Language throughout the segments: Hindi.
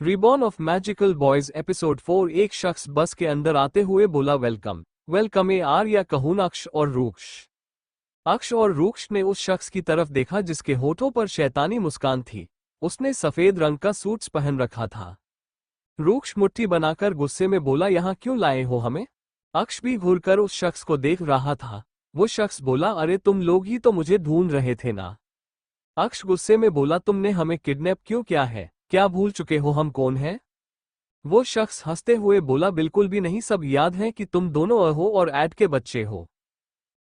Reborn of magical boys episode 4। एक शख्स बस के अंदर आते हुए बोला, वेलकम वेलकम आर या कहून अक्ष और रूक्ष। अक्ष और रूक्ष ने उस शख्स की तरफ देखा जिसके होठों पर शैतानी मुस्कान थी। उसने सफेद रंग का सूट्स पहन रखा था। रूक्ष मुट्ठी बनाकर गुस्से में बोला, यहाँ क्यों लाए हो हमें? अक्ष भी घूरकर उस शख्स को देख रहा था। वो शख्स बोला, अरे तुम लोग ही तो मुझे ढूंढ रहे थे ना। अक्ष गुस्से में बोला, तुमने हमें किडनैप क्यों किया है? क्या भूल चुके हो हम कौन हैं? वो शख्स हंसते हुए बोला, बिल्कुल भी नहीं, सब याद है कि तुम दोनों अहो और ऐड के बच्चे हो।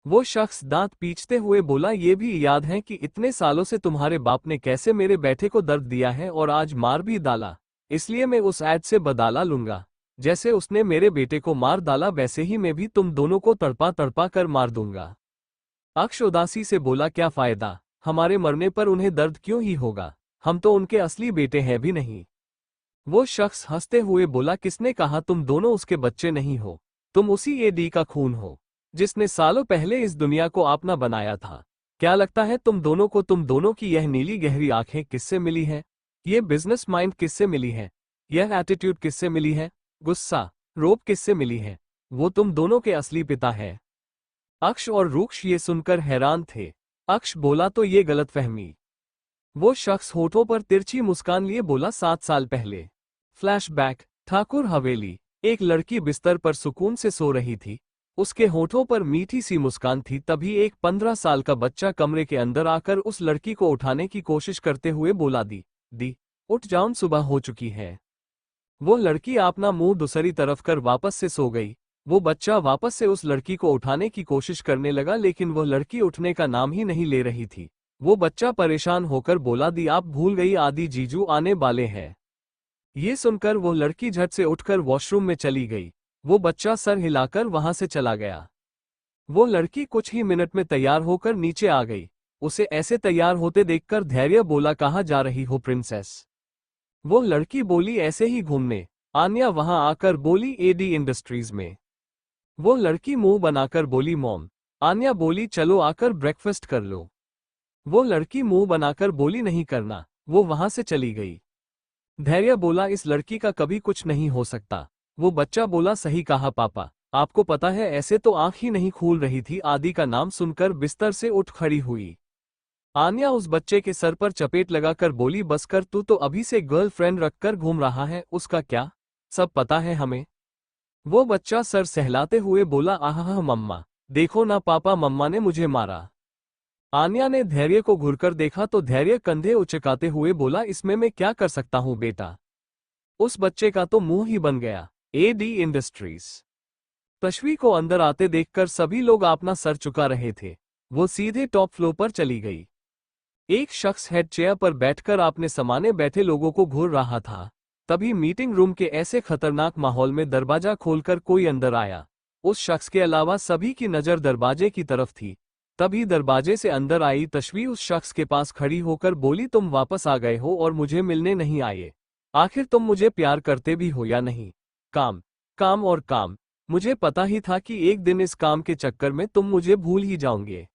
वो शख्स दांत पींचते हुए बोला, ये भी याद है कि इतने सालों से तुम्हारे बाप ने कैसे मेरे बेटे को दर्द दिया है और आज मार भी डाला। इसलिए मैं उस ऐड से बदला लूंगा। जैसे उसने मेरे बेटे को मार डाला वैसे ही मैं भी तुम दोनों को तड़पा तड़पा कर मार दूंगा। अक्ष उदासी से बोला, क्या फायदा, हमारे मरने पर उन्हें दर्द क्यों ही होगा? हम तो उनके असली बेटे हैं भी नहीं। वो शख्स हंसते हुए बोला, किसने कहा तुम दोनों उसके बच्चे नहीं हो? तुम उसी एडी का खून हो जिसने सालों पहले इस दुनिया को अपना बनाया था। क्या लगता है तुम दोनों की यह नीली गहरी आंखें किससे मिली है? ये बिजनेस माइंड किससे मिली है? यह एटीट्यूड किससे मिली है? गुस्सा रोब किससे मिली है? वो तुम दोनों के असली पिता है। अक्ष और रूक्ष ये सुनकर हैरान थे। अक्ष बोला, तो ये गलतफहमी। वो शख्स होठों पर तिरछी मुस्कान लिए बोला, 7 साल पहले। फ्लैशबैक, ठाकुर हवेली। एक लड़की बिस्तर पर सुकून से सो रही थी। उसके होठों पर मीठी सी मुस्कान थी। तभी एक 15 साल का बच्चा कमरे के अंदर आकर उस लड़की को उठाने की कोशिश करते हुए बोला, दी उठ जाऊं, सुबह हो चुकी है। वो लड़की अपना मुंह दूसरी तरफ कर वापस से सो गई। वो बच्चा वापस से उस लड़की को उठाने की कोशिश करने लगा, लेकिन वह लड़की उठने का नाम ही नहीं ले रही थी। वो बच्चा परेशान होकर बोला, दी आप भूल गई, आदि जीजू आने वाले हैं। ये सुनकर वो लड़की झट से उठकर वॉशरूम में चली गई। वो बच्चा सर हिलाकर वहां से चला गया। वो लड़की कुछ ही मिनट में तैयार होकर नीचे आ गई। उसे ऐसे तैयार होते देखकर धैर्य बोला, कहाँ जा रही हो प्रिंसेस? वो लड़की बोली, ऐसे ही घूमने। आन्या वहां आकर बोली, एडी इंडस्ट्रीज में। वो लड़की मुंह बनाकर बोली, मॉम। आन्या बोली, चलो आकर ब्रेकफास्ट कर लो। वो लड़की मुंह बनाकर बोली, नहीं करना। वो वहां से चली गई। धैर्य बोला, इस लड़की का कभी कुछ नहीं हो सकता। वो बच्चा बोला, सही कहा पापा, आपको पता है ऐसे तो आंख ही नहीं खुल रही थी। आदि का नाम सुनकर बिस्तर से उठ खड़ी हुई। आन्या उस बच्चे के सर पर चपेट लगाकर बोली, बस कर, तू तो अभी से गर्लफ्रेंड रखकर घूम रहा है, उसका क्या? सब पता है हमें। वो बच्चा सर सहलाते हुए बोला, आहा मम्मा, देखो ना पापा, मम्मा ने मुझे मारा। आन्या ने धैर्य को घुरकर देखा तो धैर्य कंधे उचकाते हुए बोला, इसमें मैं क्या कर सकता हूं बेटा? उस बच्चे का तो मुंह ही बन गया। AD industries. तश्वी को अंदर आते देखकर सभी लोग अपना सर चुका रहे थे। वो सीधे टॉप फ्लोर पर चली गई। एक शख्स हेड चेयर पर बैठकर अपने समाने बैठे लोगों को घूर रहा था। तभी मीटिंग रूम के ऐसे खतरनाक माहौल में दरवाजा खोलकर कोई अंदर आया। उस शख्स के अलावा सभी की नजर दरवाजे की तरफ थी। तभी दरवाजे से अंदर आई तश्वी उस शख्स के पास खड़ी होकर बोली, तुम वापस आ गए हो और मुझे मिलने नहीं आए। आखिर तुम मुझे प्यार करते भी हो या नहीं? काम, काम और काम। मुझे पता ही था कि एक दिन इस काम के चक्कर में तुम मुझे भूल ही जाओगे।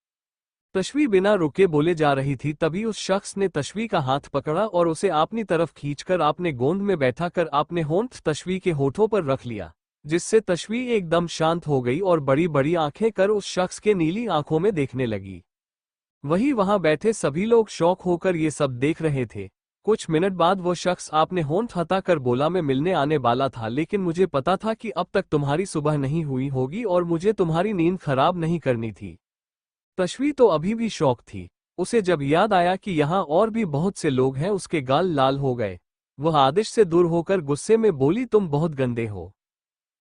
तश्वी बिना रुके बोले जा रही थी। तभी उस शख्स ने तश्वी का हाथ पकड़ा और उसे अपनी तरफ खींचकर अपने गोंद में बैठाकर अपने होंठ तश्वी के होठों पर रख लिया, जिससे तश्वी एकदम शांत हो गई और बड़ी बड़ी आंखें कर उस शख्स के नीली आंखों में देखने लगी। वहां बैठे सभी लोग शौक होकर ये सब देख रहे थे। कुछ मिनट बाद वो शख्स आपने होंठ हटाकर बोला, मैं मिलने आने वाला था, लेकिन मुझे पता था कि अब तक तुम्हारी सुबह नहीं हुई होगी और मुझे तुम्हारी नींद खराब नहीं करनी थी। तश्वी तो अभी भी शौक थी। उसे जब याद आया कि यहाँ और भी बहुत से लोग हैं, उसके गाल लाल हो गए। वह आदिश से दूर होकर गुस्से में बोली, तुम बहुत गंदे हो।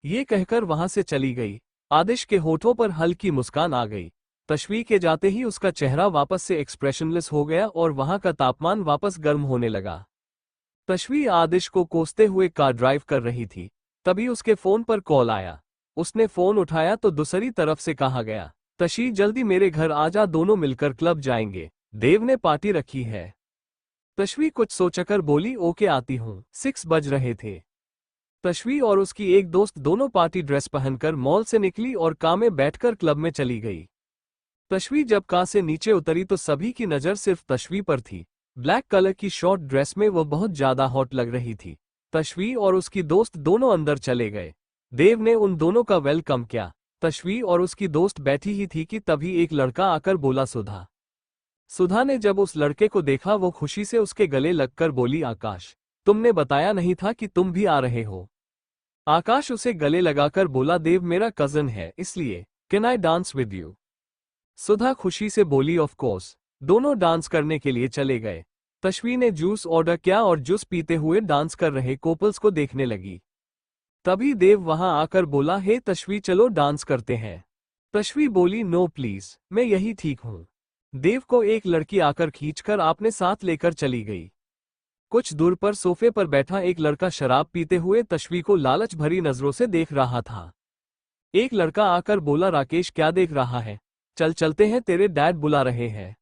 ये कहकर वहां से चली गई। आदिश के होठों पर हल्की मुस्कान आ गई। तश्वी के जाते ही उसका चेहरा वापस से एक्सप्रेशनलेस हो गया और वहां का तापमान वापस गर्म होने लगा। तश्वी आदिश को कोसते हुए कार ड्राइव कर रही थी। तभी उसके फोन पर कॉल आया। उसने फोन उठाया तो दूसरी तरफ से कहा गया, तशी जल्दी मेरे घर आजा, दोनों मिलकर क्लब जाएंगे, देव ने पार्टी रखी है। तश्वी कुछ सोचकर बोली, ओके आती हूँ। 6 बज रहे थे। तश्वी और उसकी एक दोस्त दोनों पार्टी ड्रेस पहनकर मॉल से निकली और कार में बैठकर क्लब में चली गई। तश्वी जब कार से नीचे उतरी तो सभी की नजर सिर्फ तश्वी पर थी। ब्लैक कलर की शॉर्ट ड्रेस में वह बहुत ज्यादा हॉट लग रही थी। तशवी और उसकी दोस्त दोनों अंदर चले गए। देव ने उन दोनों का वेलकम किया। तशवी और उसकी दोस्त बैठी ही थी कि तभी एक लड़का आकर बोला सुधा। सुधा ने जब उस लड़के को देखा वो खुशी से उसके गले लगकर बोली, आकाश, तुमने बताया नहीं था कि तुम भी आ रहे हो। आकाश उसे गले लगाकर बोला, देव मेरा कजन है, इसलिए can I dance with you. Sudha खुशी से बोली, ऑफ कोर्स। दोनों डांस करने के लिए चले गए। तशवी ने जूस ऑर्डर किया और जूस पीते हुए डांस कर रहे कोपल्स को देखने लगी। तभी देव वहां आकर बोला, हे तशवी, चलो डांस करते हैं। तशवी बोली, नो प्लीज, मैं यही ठीक हूं। देव को एक लड़की आकर खींचकर अपने साथ लेकर चली गई। कुछ दूर पर सोफे पर बैठा एक लड़का शराब पीते हुए तशवी को लालच भरी नजरों से देख रहा था। एक लड़का आकर बोला, राकेश, क्या देख रहा है, चल चलते हैं, तेरे डैड बुला रहे हैं।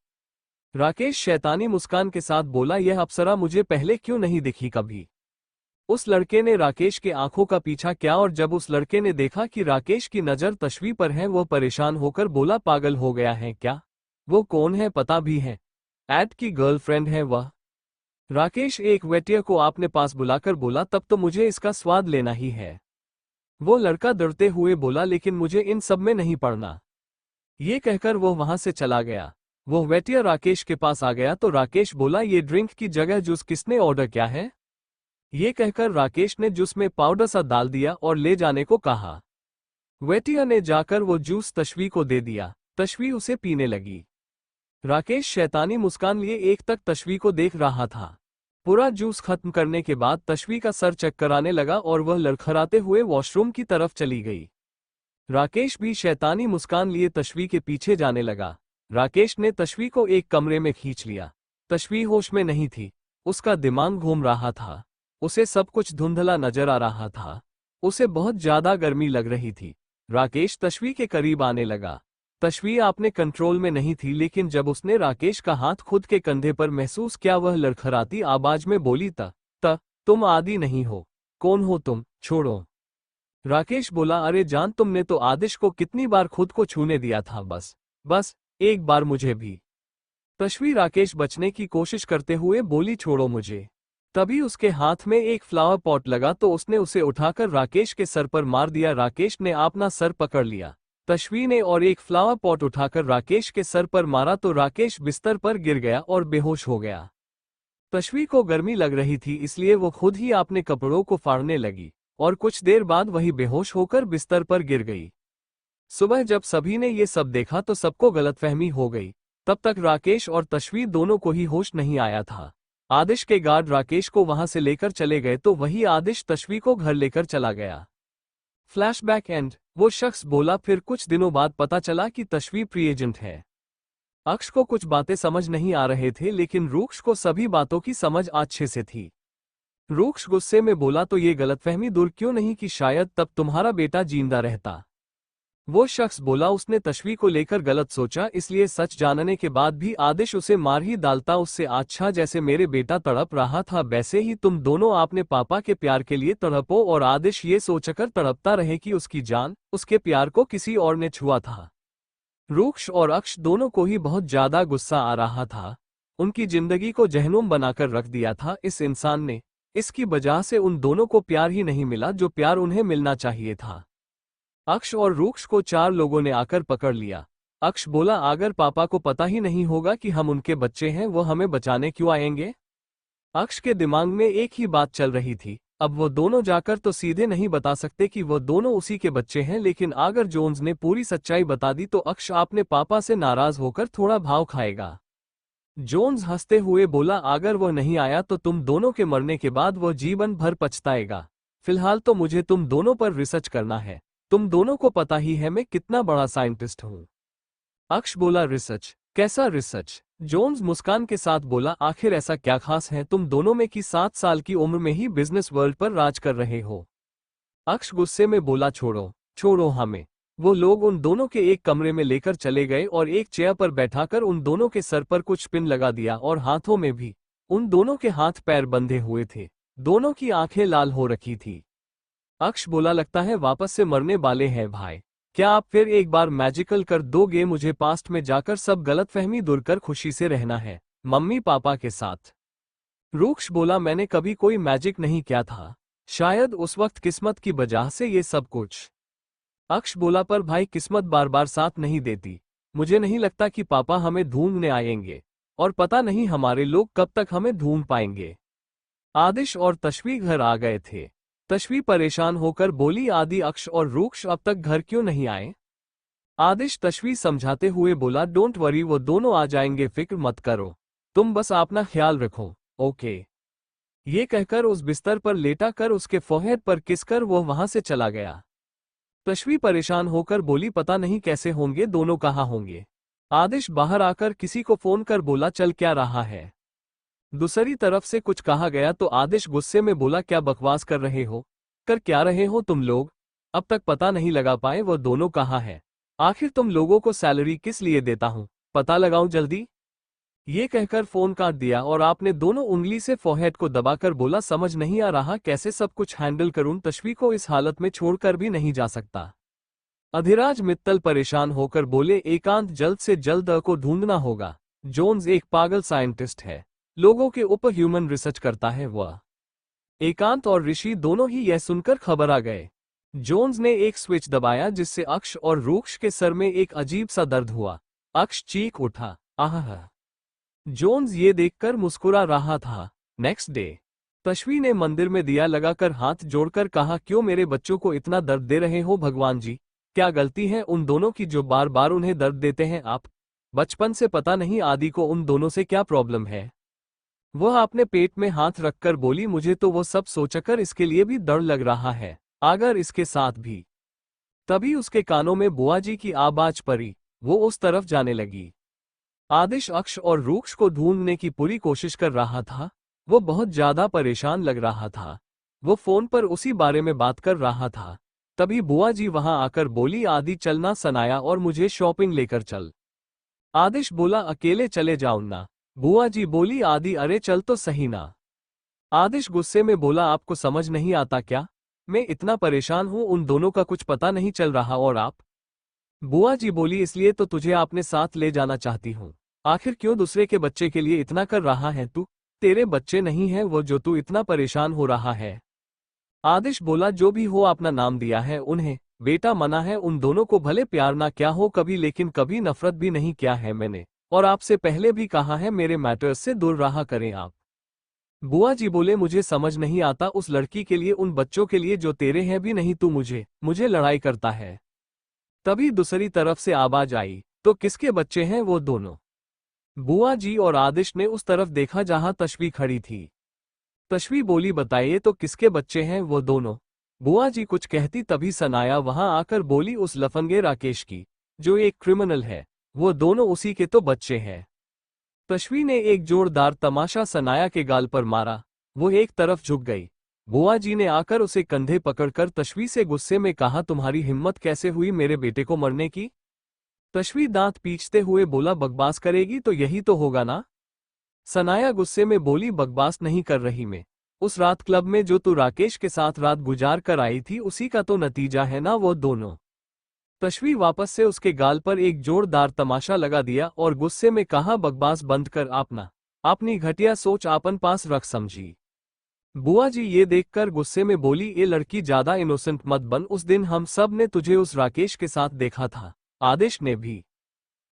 राकेश शैतानी मुस्कान के साथ बोला, यह अप्सरा मुझे पहले क्यों नहीं दिखी कभी। उस लड़के ने राकेश के आंखों का पीछा किया और जब उस लड़के ने देखा कि राकेश की नजर तशवी पर है वह परेशान होकर बोला, पागल हो गया है क्या, वो कौन है पता भी है, एड की गर्लफ्रेंड है वह। राकेश एक वेटियर को अपने पास बुलाकर बोला, तब तो मुझे इसका स्वाद लेना ही है। वो लड़का डरते हुए बोला, लेकिन मुझे इन सब में नहीं पड़ना। ये कहकर वो वहां से चला गया। वो वेटियर राकेश के पास आ गया तो राकेश बोला, ये ड्रिंक की जगह जूस किसने ऑर्डर किया है। ये कहकर राकेश ने जूस में पाउडर सा डाल दिया और ले जाने को कहा। वेटियर ने जाकर वो जूस तशवी को दे दिया। तशवी उसे पीने लगी। राकेश शैतानी मुस्कान लिए एक तक तशवी को देख रहा था। पूरा जूस खत्म करने के बाद तशवी का सर चक्कर आने लगा और वह लड़खड़ाते हुए वॉशरूम की तरफ चली गई। राकेश भी शैतानी मुस्कान लिए तशवी के पीछे जाने लगा। राकेश ने तशवी को एक कमरे में खींच लिया। तशवी होश में नहीं थी, उसका दिमाग घूम रहा था, उसे सब कुछ धुंधला नजर आ रहा था, उसे बहुत ज्यादा गर्मी लग रही थी। राकेश तशवी के करीब आने लगा। तशवी अपने कंट्रोल में नहीं थी, लेकिन जब उसने राकेश का हाथ खुद के कंधे पर महसूस किया वह लड़खड़ाती आवाज में बोली, तुम आदि नहीं हो, कौन हो तुम, छोड़ो। राकेश बोला, अरे जान, तुमने तो आदिश को कितनी बार खुद को छूने दिया था, बस एक बार मुझे भी। तशवी राकेश बचने की कोशिश करते हुए बोली, छोड़ो मुझे। तभी उसके हाथ में एक फ्लावर पॉट लगा तो उसने उसे उठाकर राकेश के सर पर मार दिया। राकेश ने अपना सर पकड़ लिया। तशवी ने और एक फ्लावर पॉट उठाकर राकेश के सर पर मारा तो राकेश बिस्तर पर गिर गया और बेहोश हो गया। तशवी को गर्मी लग रही थी, इसलिए वो खुद ही अपने कपड़ों को फाड़ने लगी और कुछ देर बाद वही बेहोश होकर बिस्तर पर गिर गई। सुबह जब सभी ने ये सब देखा तो सबको गलतफहमी हो गई। तब तक राकेश और तशवी दोनों को ही होश नहीं आया था। आदिश के गार्ड राकेश को वहां से लेकर चले गए तो वही आदिश तशवी को घर लेकर चला गया। Flashback and. वो शख्स बोला, फिर कुछ दिनों बाद पता चला कि तशवी प्री एजेंट है। अक्ष को कुछ बातें समझ नहीं आ रहे थे, लेकिन रूक्ष को सभी बातों की समझ अच्छे से थी। रूक्ष गुस्से में बोला, तो ये गलतफहमी दूर क्यों नहीं कि शायद तब तुम्हारा बेटा जिंदा रहता। वो शख्स बोला, उसने तशवी को लेकर गलत सोचा, इसलिए सच जानने के बाद भी आदिश उसे मार ही डालता। उससे अच्छा जैसे मेरे बेटा तड़प रहा था वैसे ही तुम दोनों अपने पापा के प्यार के लिए तड़पो और आदिश ये सोचकर तड़पता रहे कि उसकी जान, उसके प्यार को किसी और ने छुआ था। रूक्ष और अक्ष दोनों को ही बहुत ज्यादा गुस्सा आ रहा था। उनकी जिंदगी को जहन्नुम बनाकर रख दिया था इस इंसान ने। इसकी वजह से उन दोनों को प्यार ही नहीं मिला जो प्यार उन्हें मिलना चाहिए था। अक्ष और रूक्ष को 4 लोगों ने आकर पकड़ लिया। अक्ष बोला, अगर पापा को पता ही नहीं होगा कि हम उनके बच्चे हैं वो हमें बचाने क्यों आएंगे। अक्ष के दिमाग में एक ही बात चल रही थी, अब वो दोनों जाकर तो सीधे नहीं बता सकते कि वो दोनों उसी के बच्चे हैं, लेकिन अगर जोन्स ने पूरी सच्चाई बता दी तो अक्ष अपने पापा से नाराज होकर थोड़ा भाव खाएगा। जोन्स हंसते हुए बोला, अगर वो नहीं आया तो तुम दोनों के मरने के बाद वो जीवन भर पछताएगा। फिलहाल तो मुझे तुम दोनों पर रिसर्च करना है। तुम दोनों को पता ही है मैं कितना बड़ा साइंटिस्ट हूं। अक्ष बोला, रिसर्च? कैसा रिसर्च? जोन्स मुस्कान के साथ बोला, आखिर ऐसा क्या खास है तुम दोनों में कि 7 साल की उम्र में ही बिजनेस वर्ल्ड पर राज कर रहे हो। अक्ष गुस्से में बोला, छोड़ो हमें। वो लोग उन दोनों के एक कमरे में लेकर चले गए और एक चेयर पर बैठाकर उन दोनों के सर पर कुछ पिन लगा दिया और हाथों में भी। उन दोनों के हाथ पैर बंधे हुए थे, दोनों की आंखें लाल हो रखी थी। अक्ष बोला, लगता है वापस से मरने वाले हैं भाई। क्या आप फिर एक बार मैजिकल कर दोगे? मुझे पास्ट में जाकर सब गलतफहमी दूर कर खुशी से रहना है, मम्मी पापा के साथ। रूक्ष बोला मैंने कभी कोई मैजिक नहीं किया था, शायद उस वक्त किस्मत की वजह से ये सब कुछ। अक्ष बोला पर भाई किस्मत बार बार साथ नहीं देती, मुझे नहीं लगता कि पापा हमें ढूंढने आएंगे, और पता नहीं हमारे लोग कब तक हमें ढूंढ पाएंगे। आदिश और तशवी घर आ गए थे। तशवी परेशान होकर बोली आदि अक्ष और रूक्ष अब तक घर क्यों नहीं आए। आदिश तशवी समझाते हुए बोला डोंट वरी वो दोनों आ जाएंगे, फिक्र मत करो, तुम बस अपना ख्याल रखो, ओके। ये कहकर उस बिस्तर पर लेटा कर उसके फोरहेड पर किस कर वो वहां से चला गया। तशवी परेशान होकर बोली पता नहीं कैसे होंगे दोनों, कहाँ होंगे। आदिश बाहर आकर किसी को फोन कर बोला चल क्या रहा है। दूसरी तरफ से कुछ कहा गया तो आदिश गुस्से में बोला क्या बकवास कर रहे हो, कर क्या रहे हो तुम लोग, अब तक पता नहीं लगा पाए वो दोनों कहाँ है। आखिर तुम लोगों को सैलरी किस लिए देता हूं, पता लगाऊं जल्दी। ये कहकर फोन काट दिया और आपने दोनों उंगली से फोरहेड को दबाकर बोला समझ नहीं आ रहा कैसे सब कुछ हैंडल करूं, तशवी को इस हालत में छोड़कर भी नहीं जा सकता। अधिराज मित्तल परेशान होकर बोले एकांत जल्द से जल्द को ढूंढना होगा। जोन्स एक पागल साइंटिस्ट है, लोगों के ऊपर ह्यूमन रिसर्च करता है वह। एकांत और ऋषि दोनों ही यह सुनकर घबरा गए। जोन्स ने एक स्विच दबाया जिससे अक्ष और रूक्ष के सर में एक अजीब सा दर्द हुआ। अक्ष चीख उठा, आह। जोन्स ये देखकर मुस्कुरा रहा था। नेक्स्ट डे तशवी ने मंदिर में दिया लगाकर हाथ जोड़कर कहा क्यों मेरे बच्चों को इतना दर्द दे रहे हो भगवान जी, क्या गलती है उन दोनों की जो बार बार उन्हें दर्द देते हैं आप। बचपन से पता नहीं आदि को उन दोनों से क्या प्रॉब्लम है। वह अपने पेट में हाथ रखकर बोली मुझे तो वो सब सोचकर इसके लिए भी डर लग रहा है, अगर इसके साथ भी। तभी उसके कानों में बुआ जी की आवाज पड़ी, वो उस तरफ जाने लगी। आदिश अक्ष और रूक्ष को ढूंढने की पूरी कोशिश कर रहा था, वो बहुत ज्यादा परेशान लग रहा था। वो फोन पर उसी बारे में बात कर रहा था। तभी बुआ जी वहां आकर बोली आदि चलना सनाया और मुझे शॉपिंग लेकर चल। आदिश बोला अकेले चले जाओ ना। बुआ जी बोली आदि अरे चल तो सही ना। आदिश गुस्से में बोला आपको समझ नहीं आता क्या, मैं इतना परेशान हूं उन दोनों का कुछ पता नहीं चल रहा और आप। बुआ जी बोली इसलिए तो तुझे आपने साथ ले जाना चाहती हूँ, आखिर क्यों दूसरे के बच्चे के लिए इतना कर रहा है तू, तेरे बच्चे नहीं है वो जो तू इतना परेशान हो रहा है। आदिश बोला जो भी हो अपना नाम दिया है उन्हें, बेटा मना है उन दोनों को भले प्यार ना क्या हो कभी लेकिन कभी नफरत भी नहीं किया है मैंने, और आपसे पहले भी कहा है मेरे मैटर्स से दूर रहा करें आप। बुआ जी बोले मुझे समझ नहीं आता उस लड़की के लिए उन बच्चों के लिए जो तेरे हैं भी नहीं तू मुझे लड़ाई करता है। तभी दूसरी तरफ से आवाज आई तो किसके बच्चे हैं वो दोनों। बुआ जी और आदिश ने उस तरफ देखा जहां तशवी खड़ी थी। तशवी बोली बताइए तो किसके बच्चे हैं वो दोनों। बुआ जी कुछ कहती तभी सनाया वहां आकर बोली उस लफंगे राकेश की, जो एक क्रिमिनल है, वो दोनों उसी के तो बच्चे हैं। तशवी ने एक जोरदार तमाशा सनाया के गाल पर मारा, वो एक तरफ झुक गई। बुआ जी ने आकर उसे कंधे पकड़कर तशवी से गुस्से में कहा तुम्हारी हिम्मत कैसे हुई मेरे बेटे को मरने की। तशवी दांत पीछते हुए बोला बकवास करेगी तो यही तो होगा ना। सनाया गुस्से में बोली बकवास नहीं कर रही मैं, उस रात क्लब में जो तू राकेश के साथ रात गुजार कर आई थी उसी का तो नतीजा है ना वो दोनों। तशवी वापस से उसके गाल पर एक जोरदार तमाशा लगा दिया और गुस्से में कहा बकवास बंद कर अपनी घटिया सोच आपन पास रख समझी। बुआ जी ये देखकर गुस्से में बोली ये लड़की ज्यादा इनोसेंट मत बन, उस दिन हम सब ने तुझे उस राकेश के साथ देखा था, आदिश ने भी।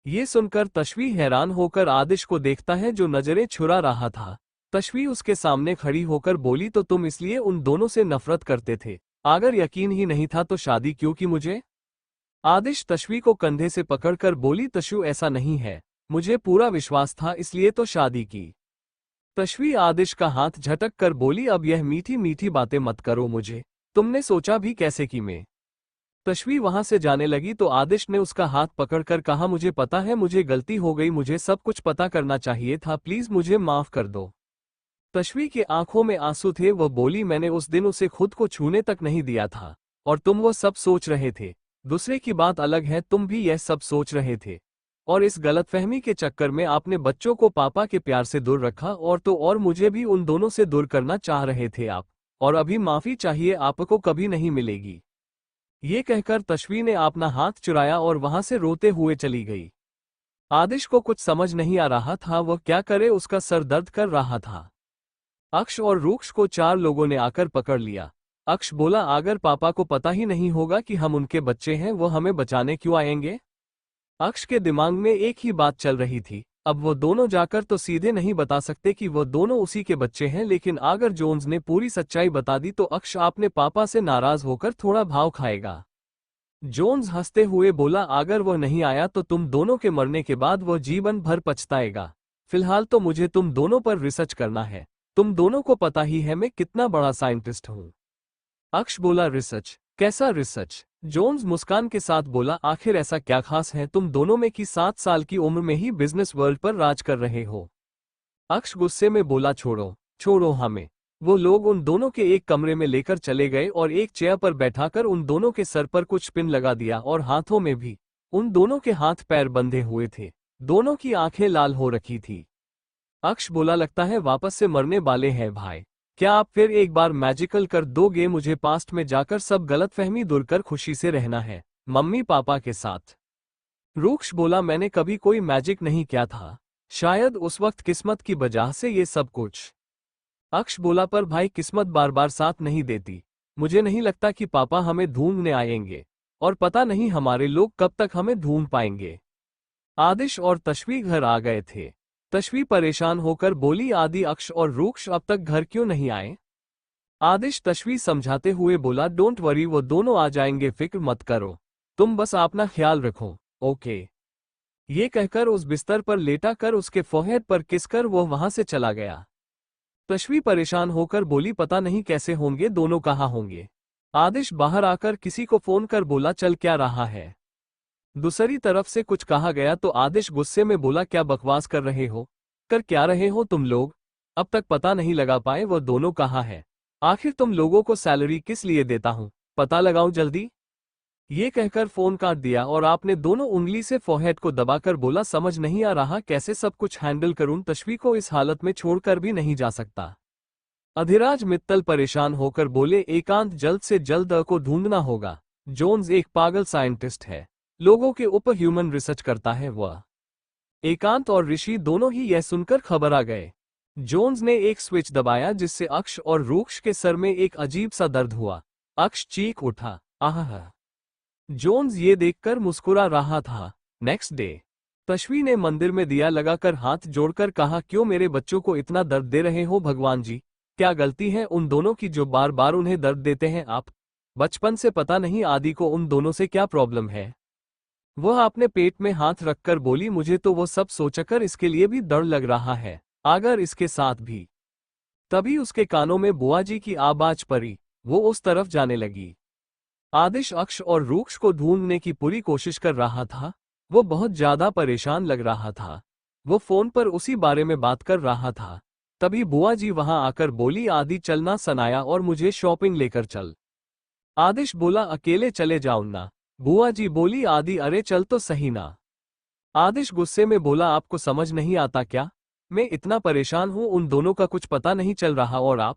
ये सुनकर तशवी हैरान होकर आदिश को देखता है जो नजरें छुरा रहा था। तशवी उसके सामने खड़ी होकर बोली तो तुम इसलिए उन दोनों से नफरत करते थे, अगर यकीन ही नहीं था तो शादी क्यों की मुझे। आदिश तशवी को कंधे से पकड़कर बोली तशु ऐसा नहीं है, मुझे पूरा विश्वास था इसलिए तो शादी की। तशवी आदिश का हाथ झटक कर बोली अब यह मीठी मीठी बातें मत करो, मुझे तुमने सोचा भी कैसे कि मैं। तशवी वहां से जाने लगी तो आदिश ने उसका हाथ पकड़कर कहा मुझे पता है मुझे गलती हो गई, मुझे सब कुछ पता करना चाहिए था, प्लीज मुझे माफ कर दो। तशवी की आंखों में आंसू थे, वह बोली मैंने उस दिन उसे खुद को छूने तक नहीं दिया था और तुम वो सब सोच रहे थे। दूसरे की बात अलग है, तुम भी यह सब सोच रहे थे और इस गलतफहमी के चक्कर में आपने बच्चों को पापा के प्यार से दूर रखा और मुझे भी उन दोनों से दूर करना चाह रहे थे आप, और अभी माफी चाहिए आपको कभी नहीं मिलेगी। ये कहकर तशवी ने अपना हाथ चुराया और वहां से रोते हुए चली गई। आदिश को कुछ समझ नहीं आ रहा था वह क्या करे, उसका सर दर्द कर रहा था। अक्ष और रूक्ष को 4 लोगों ने आकर पकड़ लिया। अक्ष बोला, अगर पापा को पता ही नहीं होगा कि हम उनके बच्चे हैं, वो हमें बचाने क्यों आएंगे? अक्ष के दिमाग में एक ही बात चल रही थी, अब वो दोनों जाकर तो सीधे नहीं बता सकते कि वो दोनों उसी के बच्चे हैं, लेकिन अगर जोन्स ने पूरी सच्चाई बता दी तो अक्ष अपने पापा से नाराज होकर थोड़ा भाव खाएगा। जोन्स हंसते हुए बोला, अगर वो नहीं आया तो तुम दोनों के मरने के बाद वो जीवन भर पछताएगा। फिलहाल तो मुझे तुम दोनों पर रिसर्च करना है। तुम दोनों को पता ही है मैं कितना बड़ा साइंटिस्ट हूँ। अक्ष बोला, रिसर्च? कैसा रिसर्च? जोन्स मुस्कान के साथ बोला, आखिर ऐसा क्या खास है तुम दोनों में कि 7 साल की उम्र में ही बिजनेस वर्ल्ड पर राज कर रहे हो? अक्ष गुस्से में बोला, छोड़ो हमें। वो लोग उन दोनों के एक कमरे में लेकर चले गए और एक चेयर पर बैठाकर उन दोनों के सर पर कुछ पिन लगा दिया और हाथों में भी। उन दोनों के हाथ पैर बंधे हुए थे, दोनों की आंखें लाल हो रखी थी। अक्ष बोला, लगता है वापस से मरने वाले हैं भाई। क्या आप फिर एक बार मैजिकल कर दोगे? मुझे पास्ट में जाकर सब गलतफहमी दूर कर खुशी से रहना है, मम्मी पापा के साथ। रूक्ष बोला, मैंने कभी कोई मैजिक नहीं किया था, शायद उस वक्त किस्मत की वजह से ये सब कुछ। अक्ष बोला, पर भाई किस्मत बार बार साथ नहीं देती। मुझे नहीं लगता कि पापा हमें ढूंढने आएंगे, और पता नहीं हमारे लोग कब तक हमें ढूंढ पाएंगे। आदिश और तश्वी घर आ गए थे। तश्वी परेशान होकर बोली, आदि, अक्ष और रूक्ष अब तक घर क्यों नहीं आए? आदिश तश्वी समझाते हुए बोला, डोंट वरी, वो दोनों आ जाएंगे, फिक्र मत करो, तुम बस अपना ख्याल रखो, ओके। ये कहकर उस बिस्तर पर लेटा कर उसके फोरहेड पर किस कर वो वहां से चला गया। तश्वी परेशान होकर बोली, पता नहीं कैसे होंगे दोनों, कहाँ होंगे? आदिश बाहर आकर किसी को फोन कर बोला, चल क्या रहा है? दूसरी तरफ से कुछ कहा गया तो आदिश गुस्से में बोला, क्या बकवास कर रहे हो? कर क्या रहे हो तुम लोग? अब तक पता नहीं लगा पाए वो दोनों कहाँ है? आखिर तुम लोगों को सैलरी किस लिए देता हूँ, पता लगाओ जल्दी। ये कहकर फोन काट दिया और आपने दोनों उंगली से फोरहेड को दबाकर बोला, समझ नहीं आ रहा कैसे सब कुछ हैंडल करूं, तश्वी को इस हालत में छोड़कर भी नहीं जा सकता। अधिराज मित्तल परेशान होकर बोले, एकांत, जल्द से जल्द को ढूंढना होगा। जोन्स एक पागल साइंटिस्ट है, लोगों के ऊपर ह्यूमन रिसर्च करता है वह। एकांत और ऋषि दोनों ही यह सुनकर घबरा गए। जोन्स ने एक स्विच दबाया जिससे अक्ष और रूक्ष के सर में एक अजीब सा दर्द हुआ। अक्ष चीख उठा, आह। जोन्स ये देखकर मुस्कुरा रहा था। नेक्स्ट डे तश्वी ने मंदिर में दिया लगाकर हाथ जोड़कर कहा, क्यों मेरे बच्चों को इतना दर्द दे रहे हो भगवान जी? क्या गलती है उन दोनों की जो बार बार उन्हें दर्द देते हैं आप? बचपन से पता नहीं आदि को उन दोनों से क्या प्रॉब्लम है। वह अपने पेट में हाथ रखकर बोली, मुझे तो वो सब सोचकर इसके लिए भी डर लग रहा है, अगर इसके साथ भी। तभी उसके कानों में बुआ जी की आवाज पड़ी, वो उस तरफ जाने लगी। आदिश अक्ष और रूक्ष को ढूंढने की पूरी कोशिश कर रहा था, वो बहुत ज्यादा परेशान लग रहा था। वो फोन पर उसी बारे में बात कर रहा था। तभी बुआ जी वहां आकर बोली, आदि चलना सनाया और मुझे शॉपिंग लेकर चल। आदिश बोला, अकेले चले जाओ ना। बुआ जी बोली, आदि अरे चल तो सही ना। आदिश गुस्से में बोला, आपको समझ नहीं आता क्या? मैं इतना परेशान हूं, उन दोनों का कुछ पता नहीं चल रहा और आप?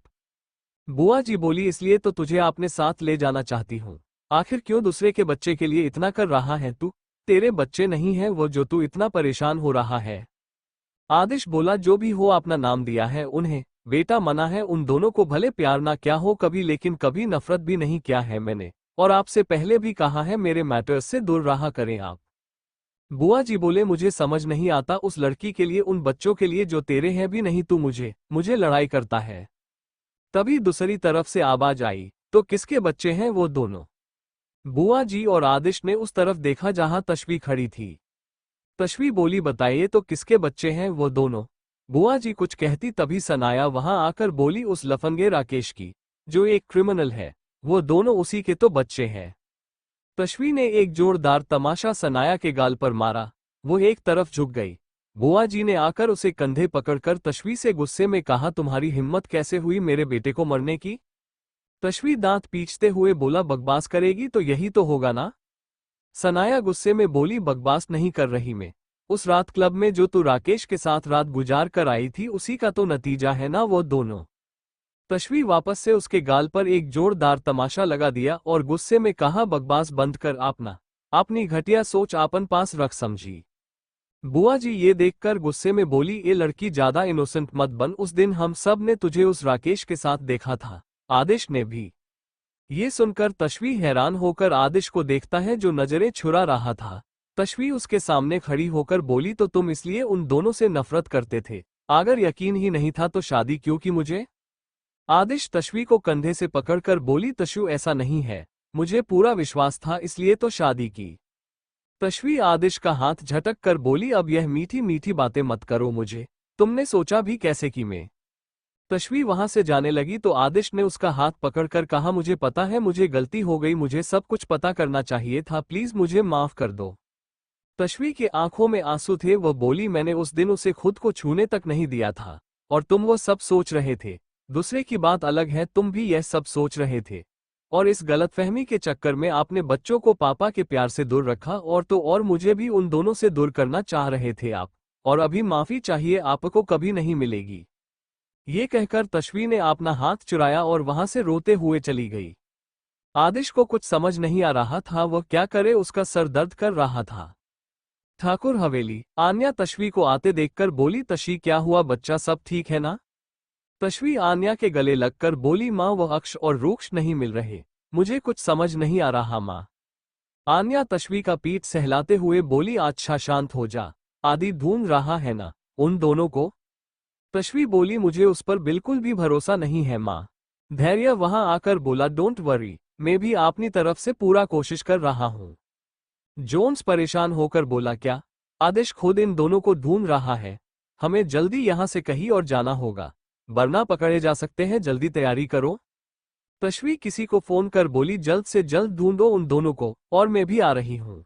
बुआ जी बोली, इसलिए तो तुझे आपने साथ ले जाना चाहती हूँ। आखिर क्यों दूसरे के बच्चे के लिए इतना कर रहा है तू? तेरे बच्चे नहीं है वो जो तू इतना परेशान हो रहा है। आदिश बोला, जो भी हो अपना नाम दिया है उन्हें, बेटा मना है उन दोनों को, भले प्यार ना क्या हो कभी, लेकिन कभी नफरत भी नहीं किया है मैंने, और आपसे पहले भी कहा है मेरे मैटर्स से दूर रहा करें आप। बुआ जी बोले, मुझे समझ नहीं आता उस लड़की के लिए, उन बच्चों के लिए जो तेरे हैं भी नहीं, तू मुझे लड़ाई करता है। तभी दूसरी तरफ से आवाज आई, तो किसके बच्चे हैं वो दोनों? बुआ जी और आदिश ने उस तरफ देखा जहां तश्वी खड़ी थी। तश्वी बोली, बताइए तो किसके बच्चे हैं वो दोनों? बुआ जी कुछ कहती तभी सनाया वहां आकर बोली, उस लफंगे राकेश की, जो एक क्रिमिनल है, वो दोनों उसी के तो बच्चे हैं। तश्वी ने एक जोरदार तमाशा सनाया के गाल पर मारा, वो एक तरफ झुक गई। बुआ जी ने आकर उसे कंधे पकड़कर तश्वी से गुस्से में कहा, तुम्हारी हिम्मत कैसे हुई मेरे बेटे को मरने की? तश्वी दांत पींचते हुए बोला, बकवास करेगी तो यही तो होगा ना। सनाया गुस्से में बोली, बकवास नहीं कर रही मैं, उस रात क्लब में जो तू राकेश के साथ रात गुजार कर आई थी उसी का तो नतीजा है ना वो दोनों। तश्वी वापस से उसके गाल पर एक जोरदार तमाशा लगा दिया और गुस्से में कहा, बकवास बंद कर, अपनी घटिया सोच आपन पास रख समझी। बुआ जी ये देखकर गुस्से में बोली, ये लड़की ज्यादा इनोसेंट मत बन, उस दिन हम सब ने तुझे उस राकेश के साथ देखा था, आदिश ने भी। ये सुनकर तशवी हैरान होकर आदिश को देखता है जो नजरें छुरा रहा था। तशवी उसके सामने खड़ी होकर बोली, तो तुम इसलिए उन दोनों से नफरत करते थे? अगर यकीन ही नहीं था तो शादी क्यों की मुझे? आदिश तशवी को कंधे से पकड़कर बोली, तशु ऐसा नहीं है, मुझे पूरा विश्वास था इसलिए तो शादी की। तशवी आदिश का हाथ झटक कर बोली, अब यह मीठी मीठी बातें मत करो मुझे, तुमने सोचा भी कैसे कि मैं। तशवी वहां से जाने लगी तो आदिश ने उसका हाथ पकड़कर कहा, मुझे पता है मुझे गलती हो गई, मुझे सब कुछ पता करना चाहिए था, प्लीज मुझे माफ कर दो। तशवी की आंखों में आंसू थे, वह बोली, मैंने उस दिन उसे खुद को छूने तक नहीं दिया था और तुम वो सब सोच रहे थे। दूसरे की बात अलग है, तुम भी यह सब सोच रहे थे और इस गलतफहमी के चक्कर में आपने बच्चों को पापा के प्यार से दूर रखा और तो और मुझे भी उन दोनों से दूर करना चाह रहे थे आप, और अभी माफी चाहिए, आपको कभी नहीं मिलेगी। ये कहकर तशवी ने अपना हाथ चुराया और वहां से रोते हुए चली गई। आदिश को कुछ समझ नहीं आ रहा था वह क्या करे, उसका सर दर्द कर रहा था। ठाकुर हवेली। आन्या तशवी को आते देखकर बोली, तशी क्या हुआ बच्चा, सब ठीक है ना? तशवी आन्या के गले लगकर बोली, माँ वह अक्ष और रूक्ष नहीं मिल रहे, मुझे कुछ समझ नहीं आ रहा माँ। आन्या तशवी का पीठ सहलाते हुए बोली, अच्छा शांत हो जा, आदि ढूंढ रहा है ना उन दोनों को? तशवी बोली, मुझे उस पर बिल्कुल भी भरोसा नहीं है माँ। धैर्य वहां आकर बोला, डोंट वरी, मैं भी अपनी तरफ से पूरा कोशिश कर रहा हूँ। जोन्स परेशान होकर बोला, क्या? आदिश खुद इन दोनों को ढूंढ रहा है, हमें जल्दी यहां से कहीं और जाना होगा वरना पकड़े जा सकते हैं, जल्दी तैयारी करो। तशवी किसी को फोन कर बोली, जल्द से जल्द ढूंढो उन दोनों को, और मैं भी आ रही हूं।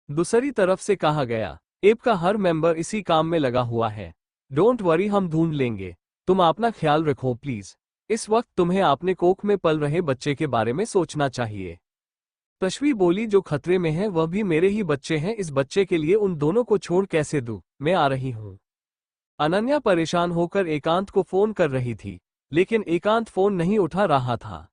दूसरी तरफ से कहा गया, एप का हर मेंबर इसी काम में लगा हुआ है, डोंट वरी हम ढूंढ लेंगे, तुम अपना ख्याल रखो प्लीज। इस वक्त तुम्हें अपने कोख में पल रहे बच्चे के बारे में सोचना चाहिए। तशवी बोली, जो खतरे में है वह भी मेरे ही बच्चे हैं, इस बच्चे के लिए उन दोनों को छोड़ कैसे दूं, मैं आ रही हूं। अनन्या परेशान होकर एकांत को फोन कर रही थी, लेकिन एकांत फोन नहीं उठा रहा था।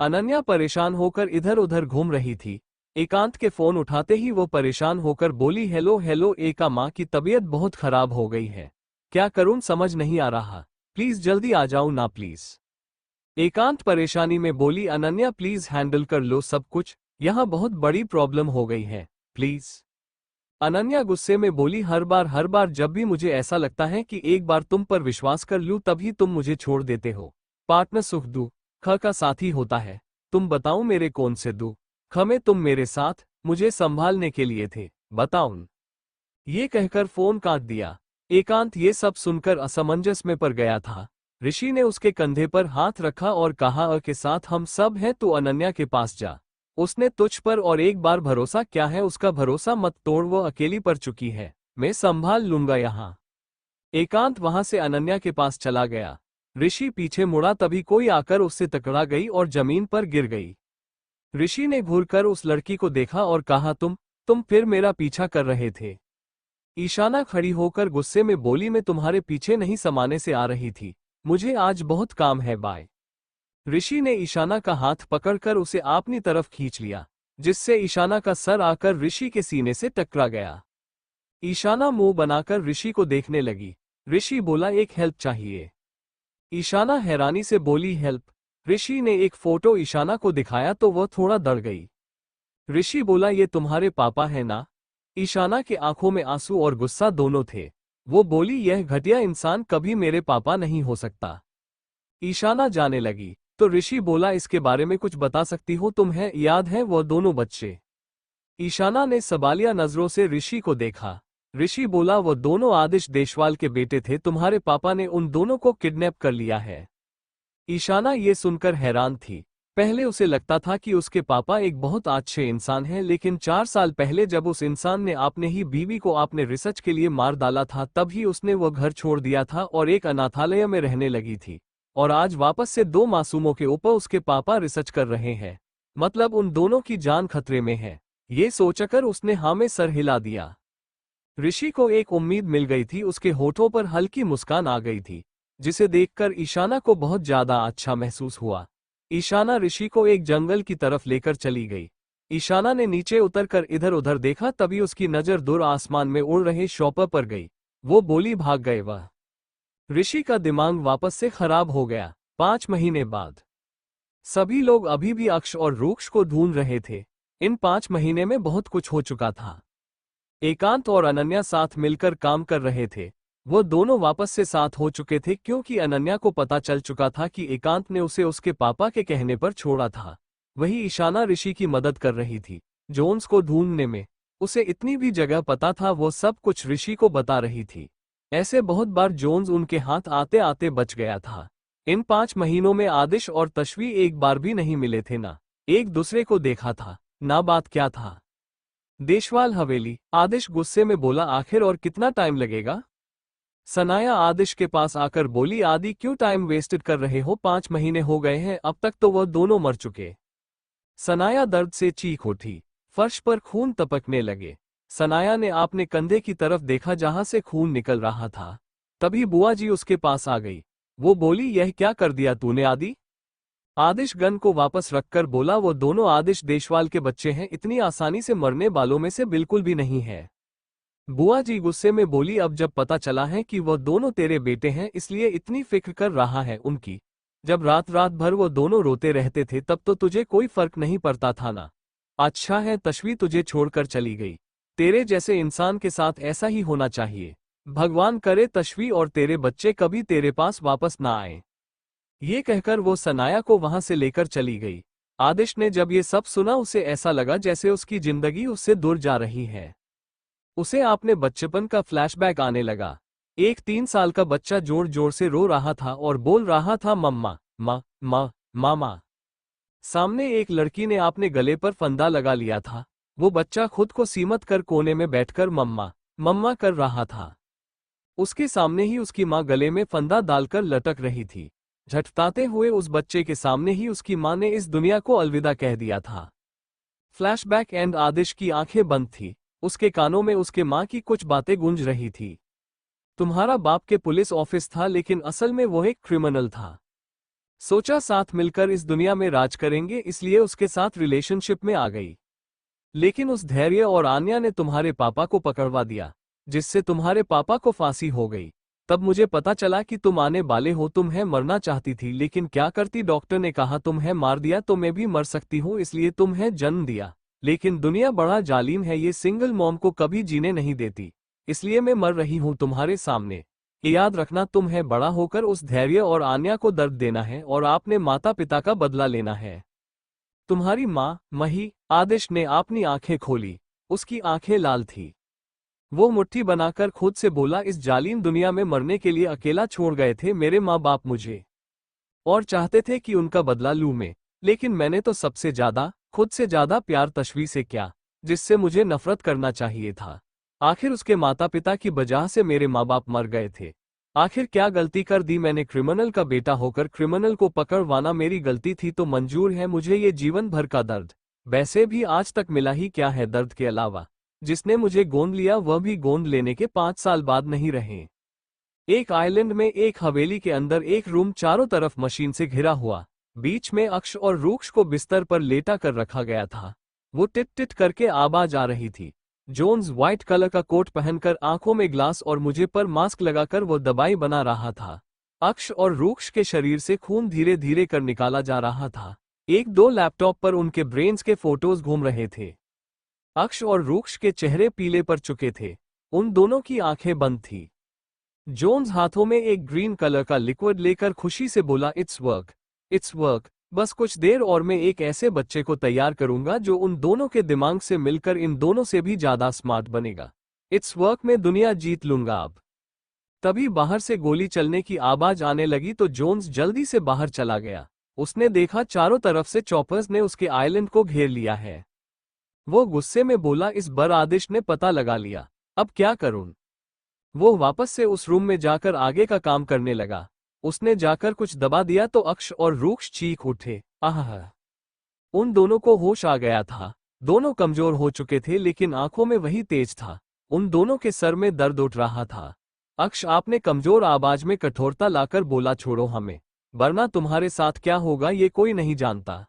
अनन्या परेशान होकर इधर उधर घूम रही थी। एकांत के फोन उठाते ही वो परेशान होकर बोली, हेलो हेलो एका, माँ की तबीयत बहुत खराब हो गई है, क्या करूं समझ नहीं आ रहा, प्लीज जल्दी आ जाओ ना प्लीज। एकांत परेशानी में बोली, अनन्या प्लीज हैंडल कर लो सब कुछ, यहाँ बहुत बड़ी प्रॉब्लम हो गई है, प्लीज। अनन्या गुस्से में बोली, हर बार जब भी मुझे ऐसा लगता है कि एक बार तुम पर विश्वास कर लूं तभी तुम मुझे छोड़ देते हो। पार्टनर सुख दुख का साथी होता है, तुम बताओ मेरे कौन से दुख में तुम मेरे साथ मुझे संभालने के लिए थे, बताओ। ये कहकर फोन काट दिया। एकांत ये सब सुनकर असमंजस में पड़ गया था। ऋषि ने उसके कंधे पर हाथ रखा और कहा, के साथ हम सब हैं, तो अनन्या के पास जा, उसने तुझ पर और एक बार भरोसा क्या है, उसका भरोसा मत तोड़, वो अकेली पड़ चुकी है, मैं संभाल लूंगा यहाँ। एकांत वहां से अनन्या के पास चला गया। ऋषि पीछे मुड़ा तभी कोई आकर उससे टकरा गई और जमीन पर गिर गई। ऋषि ने घूरकर उस लड़की को देखा और कहा, तुम फिर मेरा पीछा कर रहे थे? ईशाना खड़ी होकर गुस्से में बोली, मैं तुम्हारे पीछे नहीं समाने से आ रही थी, मुझे आज बहुत काम है, बाय। ऋषि ने ईशाना का हाथ पकड़कर उसे अपनी तरफ खींच लिया, जिससे ईशाना का सर आकर ऋषि के सीने से टकरा गया। ईशाना मुंह बनाकर ऋषि को देखने लगी। ऋषि बोला, एक हेल्प चाहिए। ईशाना हैरानी से बोली, हेल्प? ऋषि ने एक फोटो ईशाना को दिखाया तो वह थोड़ा डर गई। ऋषि बोला, ये तुम्हारे पापा है ना? ईशाना की आंखों में आंसू और गुस्सा दोनों थे। वो बोली, यह घटिया इंसान कभी मेरे पापा नहीं हो सकता। ईशाना जाने लगी तो ऋषि बोला, इसके बारे में कुछ बता सकती हो तुम्हें याद है वो दोनों बच्चे? ईशाना ने सवालिया नजरों से ऋषि को देखा। ऋषि बोला, वो दोनों आदिश देशवाल के बेटे थे, तुम्हारे पापा ने उन दोनों को किडनैप कर लिया है। ईशाना ये सुनकर हैरान थी। पहले उसे लगता था कि उसके पापा एक बहुत अच्छे इंसान हैं, लेकिन 4 साल पहले जब उस इंसान ने अपने ही बीवी को अपने रिसर्च के लिए मार डाला था तब ही उसने वो घर छोड़ दिया था और एक अनाथालय में रहने लगी थी, और आज वापस से 2 मासूमों के ऊपर उसके पापा रिसर्च कर रहे हैं, मतलब उन दोनों की जान खतरे में है। ये सोचकर उसने हाँ में सर हिला दिया। ऋषि को एक उम्मीद मिल गई थी, उसके होठों पर हल्की मुस्कान आ गई थी, जिसे देखकर ईशाना को बहुत ज्यादा अच्छा महसूस हुआ। ईशाना ऋषि को एक जंगल की तरफ लेकर चली गई। ईशाना ने नीचे उतरकर इधर उधर देखा, तभी उसकी नजर दूर आसमान में उड़ रहे शॉपर पर गई। वो बोली, भाग गए वह। ऋषि का दिमाग वापस से खराब हो गया। 5 महीने बाद सभी लोग अभी भी अक्ष और रूक्ष को ढूंढ रहे थे। इन 5 महीने में बहुत कुछ हो चुका था। एकांत और अनन्या साथ मिलकर काम कर रहे थे। वो दोनों वापस से साथ हो चुके थे क्योंकि अनन्या को पता चल चुका था कि एकांत ने उसे उसके पापा के कहने पर छोड़ा था। वही ईशाना ऋषि की मदद कर रही थी जोन्स को ढूंढने में। उसे इतनी भी जगह पता था, वो सब कुछ ऋषि को बता रही थी। ऐसे बहुत बार जोन्स उनके हाथ आते आते बच गया था। इन 5 महीनों में आदिश और तश्वी एक बार भी नहीं मिले थे, ना एक दूसरे को देखा था, ना बात क्या था। देशवाल हवेली। आदिश गुस्से में बोला, आखिर और कितना टाइम लगेगा? सनाया आदिश के पास आकर बोली, आदि क्यों टाइम वेस्टेड कर रहे हो? 5 महीने हो गए हैं, अब तक तो वह दोनों मर चुके। सनाया दर्द से चीख उठी। फर्श पर खून टपकने लगे। सनाया ने अपने कंधे की तरफ देखा जहां से खून निकल रहा था। तभी बुआ जी उसके पास आ गई। वो बोली, यह क्या कर दिया तूने आदि? आदिश गन को वापस रखकर बोला, वो दोनों आदिश देशवाल के बच्चे हैं, इतनी आसानी से मरने वालों में से बिल्कुल भी नहीं है। बुआ जी गुस्से में बोली, अब जब पता चला है कि वह दोनों तेरे बेटे हैं इसलिए इतनी फिक्र कर रहा है उनकी। जब रात रात भर वो दोनों रोते रहते थे तब तो तुझे कोई फर्क नहीं पड़ता था ना। अच्छा है तश्वी तुझे छोड़कर चली गई। तेरे जैसे इंसान के साथ ऐसा ही होना चाहिए। भगवान करे तश्वी और तेरे बच्चे कभी तेरे पास वापस ना आए। ये कहकर वो सनाया को वहां से लेकर चली गई। आदिश ने जब ये सब सुना उसे ऐसा लगा जैसे उसकी जिंदगी उससे दूर जा रही है। उसे अपने बचपन का फ्लैशबैक आने लगा। एक 3 साल का बच्चा जोर जोर से रो रहा था और बोल रहा था, मम्मा, माँ, माँ, मामा। सामने एक लड़की ने अपने गले पर फंदा लगा लिया था। वो बच्चा खुद को सीमत कर कोने में बैठकर मम्मा, मम्मा कर रहा था। उसके सामने ही उसकी माँ गले में फंदा डालकर लटक रही थी। झटपटाते हुए उस बच्चे के सामने ही उसकी माँ ने इस दुनिया को अलविदा कह दिया था। Flashback and. आदिश की आंखें बंद थी। उसके कानों में उसके माँ की कुछ बातें गूंज रही थी। तुम्हारा बाप के पुलिस ऑफिस था लेकिन असल में वो एक क्रिमिनल था। सोचा साथ मिलकर इस दुनिया में राज करेंगे इसलिए उसके साथ रिलेशनशिप में आ गई। लेकिन उस धैर्य और आन्या ने तुम्हारे पापा को पकड़वा दिया, जिससे तुम्हारे पापा को फांसी हो गई। तब मुझे पता चला कि तुम आने वाले हो। तुम्हें मरना चाहती थी लेकिन क्या करती, डॉक्टर ने कहा तुम्हें मार दिया तो मैं भी मर सकती हूँ, इसलिए तुम्हें जन्म दिया। लेकिन दुनिया बड़ा जालिम है, ये सिंगल मॉम को कभी जीने नहीं देती, इसलिए मैं मर रही हूँ तुम्हारे सामने। याद रखना तुम्हें बड़ा होकर उस धैर्य और आन्या को दर्द देना है और आपने माता पिता का बदला लेना है। तुम्हारी माँ मही। आदिश ने अपनी आंखें खोली। उसकी आंखें लाल थी। वो मुट्ठी बनाकर खुद से बोला, इस जालिम दुनिया में मरने के लिए अकेला छोड़ गए थे मेरे माँ बाप मुझे, और चाहते थे कि उनका बदला लूं मैं। लेकिन मैंने तो सबसे ज्यादा, खुद से ज्यादा प्यार तश्वी से किया, जिससे मुझे नफरत करना चाहिए था। आखिर उसके माता पिता की वजह से मेरे माँ बाप मर गए थे। आखिर क्या गलती कर दी मैंने? क्रिमिनल का बेटा होकर क्रिमिनल को पकड़वाना मेरी गलती थी तो मंजूर है मुझे ये जीवन भर का दर्द। वैसे भी आज तक मिला ही क्या है दर्द के अलावा। जिसने मुझे गोंद लिया वह भी गोंद लेने के 5 साल बाद नहीं रहे। एक आइलैंड में एक हवेली के अंदर एक रूम, चारों तरफ मशीन से घिरा हुआ। बीच में अक्ष और रूक्ष को बिस्तर पर लेटा कर रखा गया था। वो टिट टिट करके आवाज आ रही थी। जोन्स व्हाइट कलर का कोट पहनकर, आंखों में ग्लास और मुझे पर मास्क लगाकर वो दवाई बना रहा था। अक्ष और रूक्ष के शरीर से खून धीरे धीरे कर निकाला जा रहा था। 1-2 लैपटॉप पर उनके ब्रेन्स के फोटोज घूम रहे थे। अक्ष और रूक्ष के चेहरे पीले पड़ चुके थे। उन दोनों की आंखें बंद थी। जोन्स हाथों में एक ग्रीन कलर का लिक्विड लेकर खुशी से बोला, इट्स वर्क, इट्स वर्क। बस कुछ देर और मैं एक ऐसे बच्चे को तैयार करूंगा जो उन दोनों के दिमाग से मिलकर इन दोनों से भी ज्यादा स्मार्ट बनेगा। इट्स वर्क, में दुनिया जीत लूंगा अब। तभी बाहर से गोली चलने की आवाज आने लगी तो जोन्स जल्दी से बाहर चला गया। उसने देखा चारों तरफ से चॉपर्स ने उसके आइलैंड को घेर लिया है। वो गुस्से में बोला, इस बार आदिश ने पता लगा लिया, अब क्या करूं? वो वापस से उस रूम में जाकर आगे का काम करने लगा। उसने जाकर कुछ दबा दिया तो अक्ष और रूक्ष चीख उठे। आह! उन दोनों को होश आ गया था। दोनों कमजोर हो चुके थे लेकिन आंखों में वही तेज था। उन दोनों के सर में दर्द उठ रहा था। अक्ष आपने कमजोर आवाज में कठोरता लाकर बोला, छोड़ो हमें, वरना तुम्हारे साथ क्या होगा ये कोई नहीं जानता।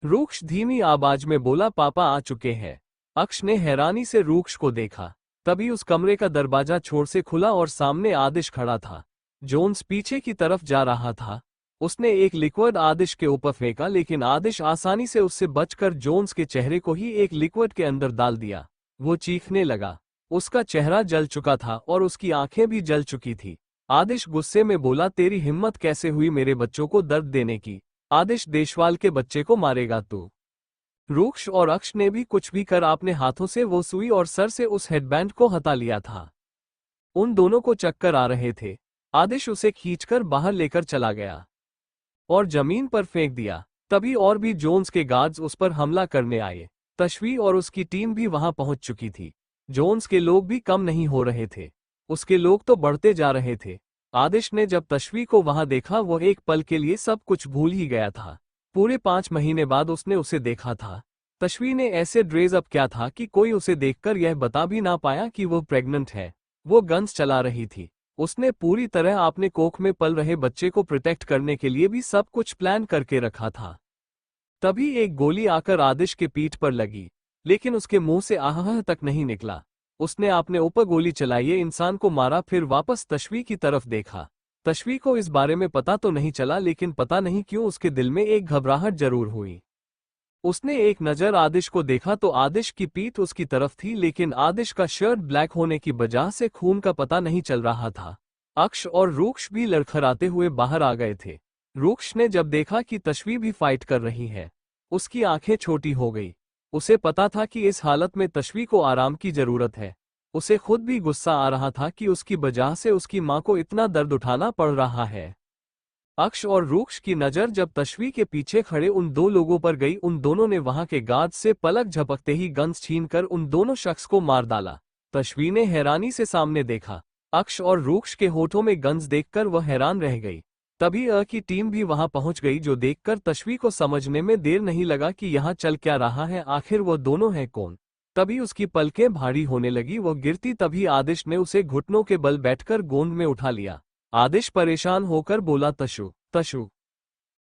रूक्ष धीमी आवाज में बोला, पापा आ चुके हैं। अक्ष ने हैरानी से रूक्ष को देखा। तभी उस कमरे का दरवाजा छोर से खुला और सामने आदिश खड़ा था। जोन्स पीछे की तरफ जा रहा था। उसने एक लिक्विड आदिश के ऊपर फेंका, लेकिन आदिश आसानी से उससे बचकर जोन्स के चेहरे को ही एक लिक्विड के अंदर डाल दिया। वो चीखने लगा। उसका चेहरा जल चुका था और उसकी आंखें भी जल चुकी थी। आदिश गुस्से में बोला, तेरी हिम्मत कैसे हुई मेरे बच्चों को दर्द देने की? आदिश देशवाल के बच्चे को मारेगा तू? रूक्ष और अक्ष ने भी कुछ भी कर अपने हाथों से वो सुई और सर से उस हेडबैंड को हटा लिया था। उन दोनों को चक्कर आ रहे थे। आदिश उसे खींचकर बाहर लेकर चला गया और जमीन पर फेंक दिया। तभी और भी जोन्स के गार्ड्स उस पर हमला करने आए। तशवी और उसकी टीम भी वहां पहुंच चुकी थी। जोन्स के लोग भी कम नहीं हो रहे थे, उसके लोग तो बढ़ते जा रहे थे। आदिश ने जब तशवी को वहां देखा, वो एक पल के लिए सब कुछ भूल ही गया था। पूरे 5 महीने बाद उसने उसे देखा था। तशवी ने ऐसे ड्रेस अप किया था कि कोई उसे देखकर यह बता भी ना पाया कि वो प्रेग्नेंट है। वो गन्स चला रही थी। उसने पूरी तरह अपने कोख में पल रहे बच्चे को प्रोटेक्ट करने के लिए भी सब कुछ प्लान करके रखा था। तभी एक गोली आकर आदिश के पीठ पर लगी, लेकिन उसके मुंह से आह तक नहीं निकला। उसने अपने ऊपर गोली चलाई, ये इंसान को मारा, फिर वापस तशवी की तरफ देखा। तशवी को इस बारे में पता तो नहीं चला, लेकिन पता नहीं क्यों उसके दिल में एक घबराहट जरूर हुई। उसने एक नज़र आदिश को देखा तो आदिश की पीठ उसकी तरफ थी, लेकिन आदिश का शर्ट ब्लैक होने की वजह से खून का पता नहीं चल रहा था। अक्ष और रूक्ष भी लड़खड़ाते हुए बाहर आ गए थे। रूक्ष ने जब देखा कि तशवी भी फाइट कर रही है, उसकी आंखें छोटी हो गई। उसे पता था कि इस हालत में तशवी को आराम की जरूरत है। उसे खुद भी गुस्सा आ रहा था कि उसकी वजह से उसकी मां को इतना दर्द उठाना पड़ रहा है। अक्ष और रूक्ष की नज़र जब तशवी के पीछे खड़े उन दो लोगों पर गई, उन दोनों ने वहां के गार्ड से पलक झपकते ही गन्स छीनकर उन दोनों शख्स को मार डाला। तशवी ने हैरानी से सामने देखा। अक्ष और रूक्ष के होठों में गन्स देखकर वह हैरान रह गई। तभी की टीम भी वहां पहुंच गई, जो देखकर तशवी को समझने में देर नहीं लगा कि यहाँ चल क्या रहा है, आखिर वो दोनों हैं कौन। तभी उसकी पलकें भारी होने लगी, वो गिरती। तभी आदिश ने उसे घुटनों के बल बैठकर गोंद में उठा लिया। आदिश परेशान होकर बोला, तशु तशु।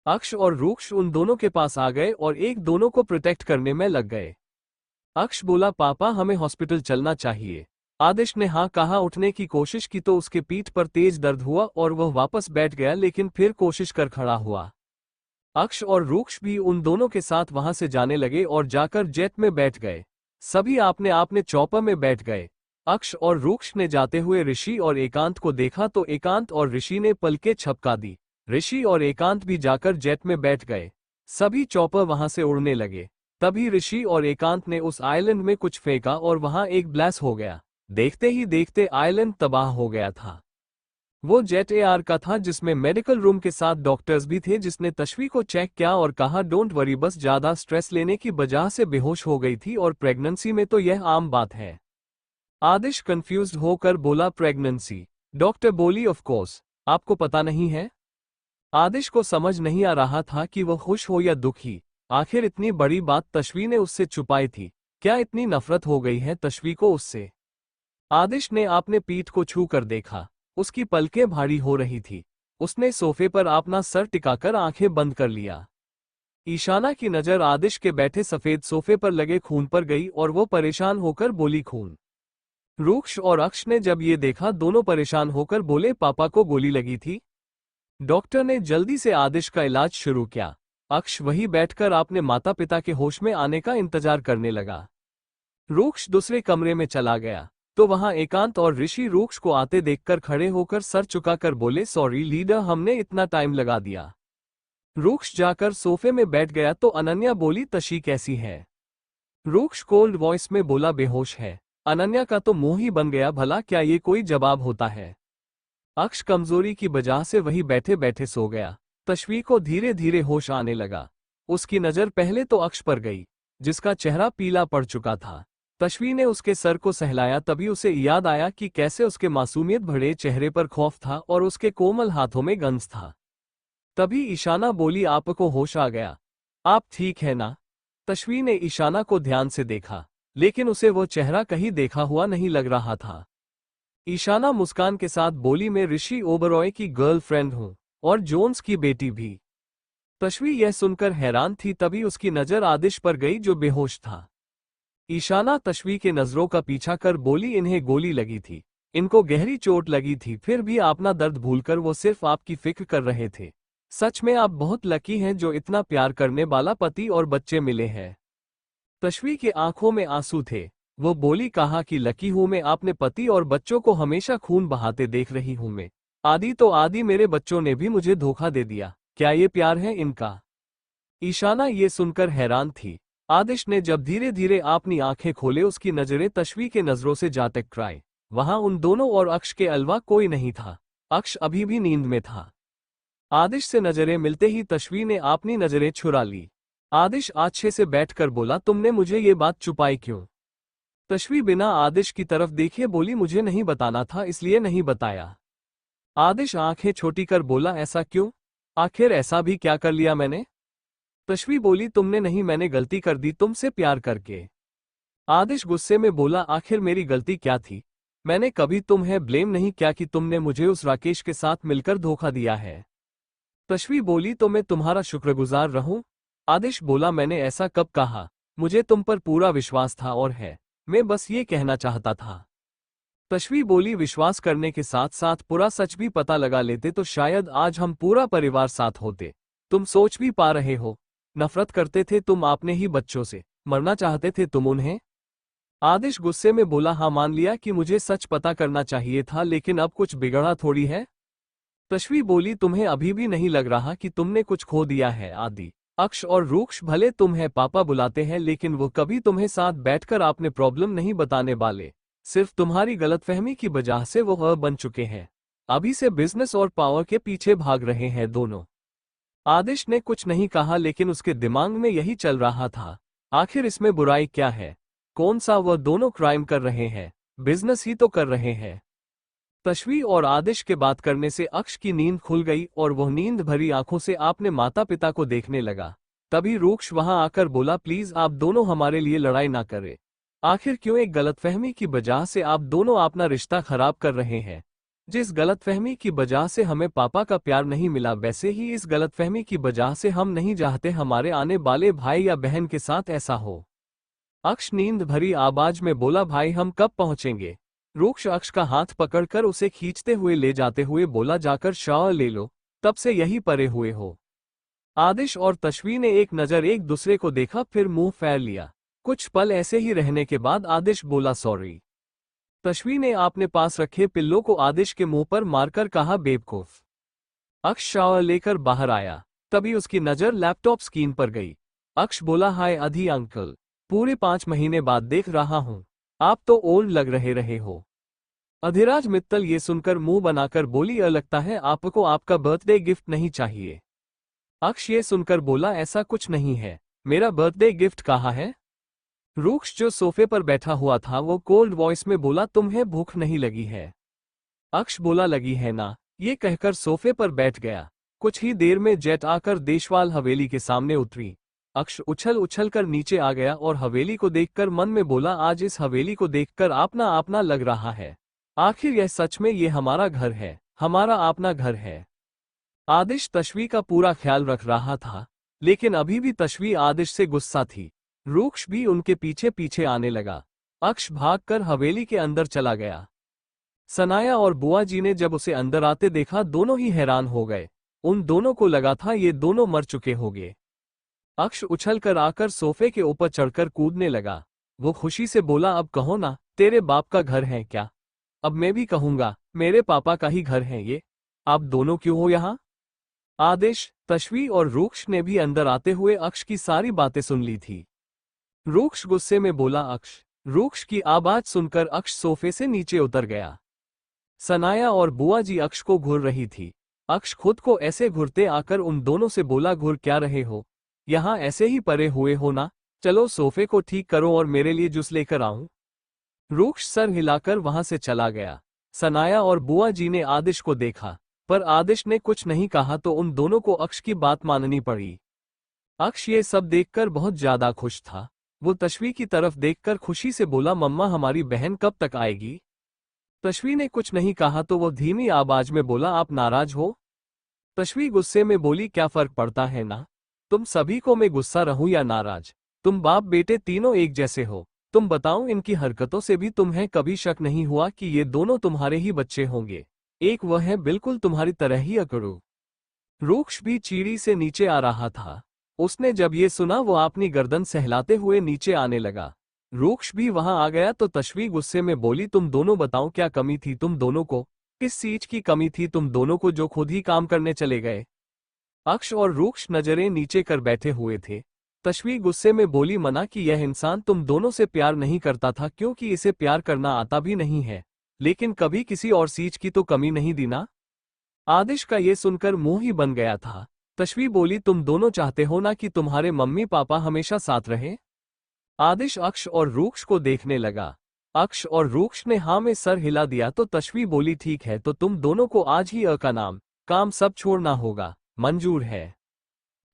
अक्ष और रूक्ष उन दोनों के पास आ गए और एक दोनों को प्रोटेक्ट करने में लग गए। अक्ष बोला, पापा हमें हॉस्पिटल चलना चाहिए। आदिश ने हाँ कहा। उठने की कोशिश की तो उसके पीठ पर तेज दर्द हुआ और वह वापस बैठ गया, लेकिन फिर कोशिश कर खड़ा हुआ। अक्ष और रूक्ष भी उन दोनों के साथ वहां से जाने लगे और जाकर जेट में बैठ गए। सभी आपने आपने चौपर में बैठ गए। अक्ष और रूक्ष ने जाते हुए ऋषि और एकांत को देखा तो एकांत और ऋषि ने पलकें झपका दी। ऋषि और एकांत भी जाकर जेट में बैठ गए। सभी चौपर वहां से उड़ने लगे। तभी ऋषि और एकांत ने उस आइलैंड में कुछ फेंका और वहां एक ब्लास्ट हो गया। देखते ही देखते आइलैंड तबाह हो गया था। वो जेट एआर का था, जिसमें मेडिकल रूम के साथ डॉक्टर्स भी थे, जिसने तशवी को चेक किया और कहा डोंट वरी, बस ज्यादा स्ट्रेस लेने की वजह से बेहोश हो गई थी और प्रेगनेंसी में तो यह आम बात है। आदिश कंफ्यूज्ड होकर बोला, प्रेगनेंसी? डॉक्टर बोली, ऑफ कोर्स, आपको पता नहीं है? आदिश को समझ नहीं आ रहा था कि वह खुश हो या दुखी। आखिर इतनी बड़ी बात तशवी ने उससे छुपाई थी। क्या इतनी नफरत हो गई है तशवी को उससे? आदिश ने अपने पीठ को छू कर देखा। उसकी पलकें भारी हो रही थी। उसने सोफे पर अपना सर टिकाकर आंखें बंद कर लिया। ईशाना की नजर आदिश के बैठे सफेद सोफे पर लगे खून पर गई और वो परेशान होकर बोली, खून? रूक्ष और अक्ष ने जब ये देखा, दोनों परेशान होकर बोले, पापा को गोली लगी थी? डॉक्टर ने जल्दी से आदिश का इलाज शुरू किया। अक्ष वही बैठकर अपने माता पिता के होश में आने का इंतजार करने लगा। रूक्ष दूसरे कमरे में चला गया तो वहां एकांत और ऋषि रूक्ष को आते देखकर खड़े होकर सर झुकाकर बोले, सॉरी लीडर, हमने इतना टाइम लगा दिया। रूक्ष जाकर सोफे में बैठ गया तो अनन्या बोली, तशी कैसी है? रूक्ष कोल्ड वॉइस में बोला, बेहोश है। अनन्या का तो मुंह ही बन गया, भला क्या ये कोई जवाब होता है? अक्ष कमजोरी की वजह से वही बैठे बैठे सो गया। तशवी को धीरे धीरे होश आने लगा। उसकी नजर पहले तो अक्ष पर गई, जिसका चेहरा पीला पड़ चुका था। तशवी ने उसके सर को सहलाया, तभी उसे याद आया कि कैसे उसके मासूमियत भरे चेहरे पर खौफ था और उसके कोमल हाथों में गंज था। तभी ईशाना बोली, आपको होश आ गया? आप ठीक है ना? तशवी ने ईशाना को ध्यान से देखा, लेकिन उसे वो चेहरा कहीं देखा हुआ नहीं लग रहा था। ईशाना मुस्कान के साथ बोली, मैं ऋषि ओबरॉय की गर्लफ्रेंड हूं और जोन्स की बेटी भी। तश्वी यह सुनकर हैरान थी, तभी उसकी नजर आदिश पर गई जो बेहोश था। ईशाना तश्वी के नजरों का पीछा कर बोली, इन्हें गोली लगी थी, इनको गहरी चोट लगी थी, फिर भी अपना दर्द भूलकर वो सिर्फ आपकी फिक्र कर रहे थे। सच में आप बहुत लकी हैं जो इतना प्यार करने वाला पति और बच्चे मिले हैं। तश्वी की आंखों में आंसू थे। वो बोली, कहा कि लकी हूं मैं, आपने पति और बच्चों को हमेशा खून बहाते देख रही हूं मैं। आदि तो आदि, मेरे बच्चों ने भी मुझे धोखा दे दिया, क्या ये प्यार है इनका? ईशाना ये सुनकर हैरान थी। आदिश ने जब धीरे धीरे अपनी आंखें खोले, उसकी नजरें तश्वी के नजरों से जा टकराई। वहां उन दोनों और अक्ष के अलावा कोई नहीं था। अक्ष अभी भी नींद में था। आदिश से नजरें मिलते ही तश्वी ने अपनी नजरें छुड़ा ली। आदिश आच्छे से बैठकर बोला, तुमने मुझे ये बात छुपाई क्यों? तश्वी बिना आदिश की तरफ देखे बोली, मुझे नहीं बताना था इसलिए नहीं बताया। आदिश आंखें छोटी कर बोला, ऐसा क्यों? आखिर ऐसा भी क्या कर लिया मैंने? तश्वी बोली, तुमने नहीं, मैंने गलती कर दी तुमसे प्यार करके। आदिश गुस्से में बोला, आखिर मेरी गलती क्या थी? मैंने कभी तुम्हें ब्लेम नहीं किया कि तुमने मुझे उस राकेश के साथ मिलकर धोखा दिया है। तश्वी बोली, तो मैं तुम्हारा शुक्रगुजार रहूं? आदिश बोला, मैंने ऐसा कब कहा? मुझे तुम पर पूरा विश्वास था और है, मैं बस ये कहना चाहता था। तश्वी बोली, विश्वास करने के साथ साथ पूरा सच भी पता लगा लेते तो शायद आज हम पूरा परिवार साथ होते। तुम सोच भी पा रहे हो, नफरत करते थे तुम अपने ही बच्चों से, मरना चाहते थे तुम उन्हें। आदिश गुस्से में बोला, हाँ मान लिया कि मुझे सच पता करना चाहिए था, लेकिन अब कुछ बिगड़ा थोड़ी है। तश्वी बोली, तुम्हें अभी भी नहीं लग रहा कि तुमने कुछ खो दिया है? आदि, अक्ष और रूक्ष भले तुम्हें पापा बुलाते हैं, लेकिन वो कभी तुम्हें साथ बैठकर अपने प्रॉब्लम नहीं बताने वाले। सिर्फ तुम्हारी गलतफहमी की वजह से वो बन चुके हैं। अभी से बिजनेस और पावर के पीछे भाग रहे हैं दोनों। आदिश ने कुछ नहीं कहा, लेकिन उसके दिमाग में यही चल रहा था, आखिर इसमें बुराई क्या है? कौन सा वह दोनों क्राइम कर रहे हैं? बिजनेस ही तो कर रहे हैं। तश्वी और आदिश के बात करने से अक्ष की नींद खुल गई और वह नींद भरी आंखों से अपने माता पिता को देखने लगा। तभी रूक्ष वहां आकर बोला, प्लीज आप दोनों हमारे लिए लड़ाई ना करें। आखिर क्यों एक गलतफहमी की वजह से आप दोनों अपना रिश्ता खराब कर रहे हैं? जिस गलतफहमी की वजह से हमें पापा का प्यार नहीं मिला, वैसे ही इस गलतफहमी की वजह से हम नहीं चाहते हमारे आने वाले भाई या बहन के साथ ऐसा हो। अक्ष नींद भरी आवाज में बोला, भाई हम कब पहुंचेंगे? रूक्ष अक्ष का हाथ पकड़कर उसे खींचते हुए ले जाते हुए बोला, जाकर शावर ले लो, तब से यही परे हुए हो। आदिश और तश्वी ने एक नजर एक दूसरे को देखा, फिर मुंह फेर लिया। कुछ पल ऐसे ही रहने के बाद आदिश बोला, सॉरी। तश्वी ने अपने पास रखे पिल्लों को आदिश के मुंह पर मारकर कहा, बेवकूफ। अक्ष शावर लेकर बाहर आया, तभी उसकी नजर लैपटॉप स्क्रीन पर गई। अक्ष बोला, हाय अधि अंकल, पूरे 5 महीने बाद देख रहा हूं, आप तो ओल्ड लग रहे हो। अधिराज मित्तल ये सुनकर मुंह बनाकर बोली, लगता है आपको आपका बर्थडे गिफ्ट नहीं चाहिए। अक्ष ये सुनकर बोला, ऐसा कुछ नहीं है, मेरा बर्थडे गिफ्ट कहाँ है? रूक्ष जो सोफे पर बैठा हुआ था वो कोल्ड वॉइस में बोला, तुम्हें भूख नहीं लगी है? अक्ष बोला, लगी है ना, ये कहकर सोफे पर बैठ गया। कुछ ही देर में जेट आकर देशवाल हवेली के सामने उतरी। अक्ष उछल उछल कर नीचे आ गया और हवेली को देखकर मन में बोला, आज इस हवेली को देखकर अपना अपना लग रहा है। आखिर यह सच में ये हमारा घर है, हमारा अपना घर है। आदिश तश्वी का पूरा ख्याल रख रहा था, लेकिन अभी भी तश्वी आदिश से गुस्सा थी। रूक्ष भी उनके पीछे पीछे आने लगा। अक्ष भागकर हवेली के अंदर चला गया। सनाया और बुआ जी ने जब उसे अंदर आते देखा, दोनों ही हैरान हो गए। उन दोनों को लगा था ये दोनों मर चुके होंगे। अक्ष उछलकर आकर सोफे के ऊपर चढ़कर कूदने लगा। वो खुशी से बोला, अब कहो ना, तेरे बाप का घर है क्या? अब मैं भी कहूंगा, मेरे पापा का ही घर है ये। आप दोनों क्यों हो यहाँ? आदिश, तश्वी और रूक्ष ने भी अंदर आते हुए अक्ष की सारी बातें सुन ली थी। रूक्ष गुस्से में बोला, अक्ष। रूक्ष की आवाज सुनकर अक्ष सोफे से नीचे उतर गया। सनाया और बुआ जी अक्ष को घूर रही थी। अक्ष खुद को ऐसे घूरते आकर उन दोनों से बोला, घूर क्या रहे हो? यहाँ ऐसे ही परे हुए हो ना? चलो सोफे को ठीक करो और मेरे लिए जूस लेकर आऊं। रूक्ष सर हिलाकर वहां से चला गया। सनाया और बुआ जी ने आदिश को देखा, पर आदिश ने कुछ नहीं कहा तो उन दोनों को अक्ष की बात माननी पड़ी। अक्ष ये सब देखकर बहुत ज्यादा खुश था। वो तश्वी की तरफ देखकर खुशी से बोला, मम्मा हमारी बहन कब तक आएगी? तश्वी ने कुछ नहीं कहा तो वो धीमी आवाज में बोला, आप नाराज हो? तश्वी गुस्से में बोली, क्या फर्क पड़ता है ना, तुम सभी को मैं गुस्सा रहूं या नाराज, तुम बाप बेटे तीनों एक जैसे हो। तुम बताओ, इनकी हरकतों से भी तुम्हें कभी शक नहीं हुआ कि ये दोनों तुम्हारे ही बच्चे होंगे? एक वह है बिल्कुल तुम्हारी तरह ही अकड़ू। रूक्ष भी चीड़ी से नीचे आ रहा था। उसने जब ये सुना वो अपनी गर्दन सहलाते हुए नीचे आने लगा। रूक्ष भी वहां आ गया तो तश्वी गुस्से में बोली, तुम दोनों बताओ, क्या कमी थी तुम दोनों को? किस चीज की कमी थी तुम दोनों को जो खुद ही काम करने चले गए? अक्ष और रूक्ष नजरें नीचे कर बैठे हुए थे। तश्वी गुस्से में बोली, मना कि यह इंसान तुम दोनों से प्यार नहीं करता था क्योंकि इसे प्यार करना आता भी नहीं है, लेकिन कभी किसी और चीज की तो कमी नहीं दी ना। आदिश का ये सुनकर मुंह ही बन गया था। तश्वी बोली, तुम दोनों चाहते हो ना कि तुम्हारे मम्मी पापा हमेशा साथ रहे? आदिश अक्ष और रूक्ष को देखने लगा। अक्ष और रूक्ष ने हाँ में सर हिला दिया तो तश्वी बोली, ठीक है, तो तुम दोनों को आज ही का नाम काम सब छोड़ना होगा, मंजूर है?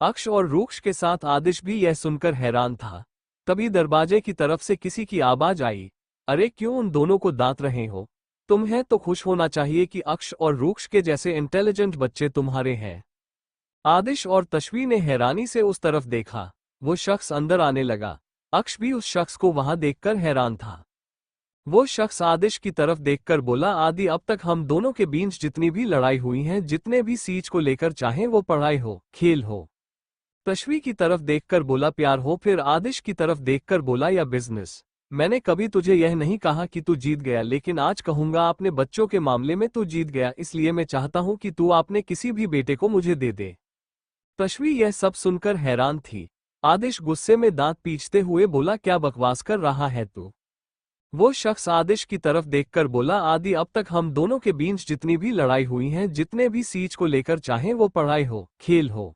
अक्ष और रूक्ष के साथ आदिश भी यह सुनकर हैरान था। तभी दरवाजे की तरफ से किसी की आवाज आई, अरे क्यों उन दोनों को दांत रहे हो? तुम्हें तो खुश होना चाहिए कि अक्ष और रूक्ष के जैसे इंटेलिजेंट बच्चे तुम्हारे हैं। आदिश और तश्वी ने हैरानी से उस तरफ देखा। वो शख्स अंदर आने लगा। अक्ष भी उस शख्स को वहां देखकर हैरान था। वो शख्स आदिश की तरफ देखकर बोला, आदि, अब तक हम दोनों के बीच जितनी भी लड़ाई हुई है, जितने भी सीज को लेकर, चाहे वो पढ़ाई हो, खेल हो। तश्वी की तरफ देखकर बोला, प्यार हो, फिर आदिश की तरफ देखकर बोला, या बिजनेस। मैंने कभी तुझे यह नहीं कहा कि तू जीत गया, लेकिन आज कहूंगा अपने बच्चों के मामले में तू जीत गया, इसलिए मैं चाहता हूं कि तू अपने किसी भी बेटे को मुझे दे दे। तश्वी यह सब सुनकर हैरान थी। आदिश गुस्से में दांत पीछते हुए बोला, क्या बकवास कर रहा है तू? वो शख्स आदिश की तरफ देखकर बोला, आदि, अब तक हम दोनों के बीच जितनी भी लड़ाई हुई है, जितने भी सीज को लेकर, चाहे वो पढ़ाई हो, खेल हो।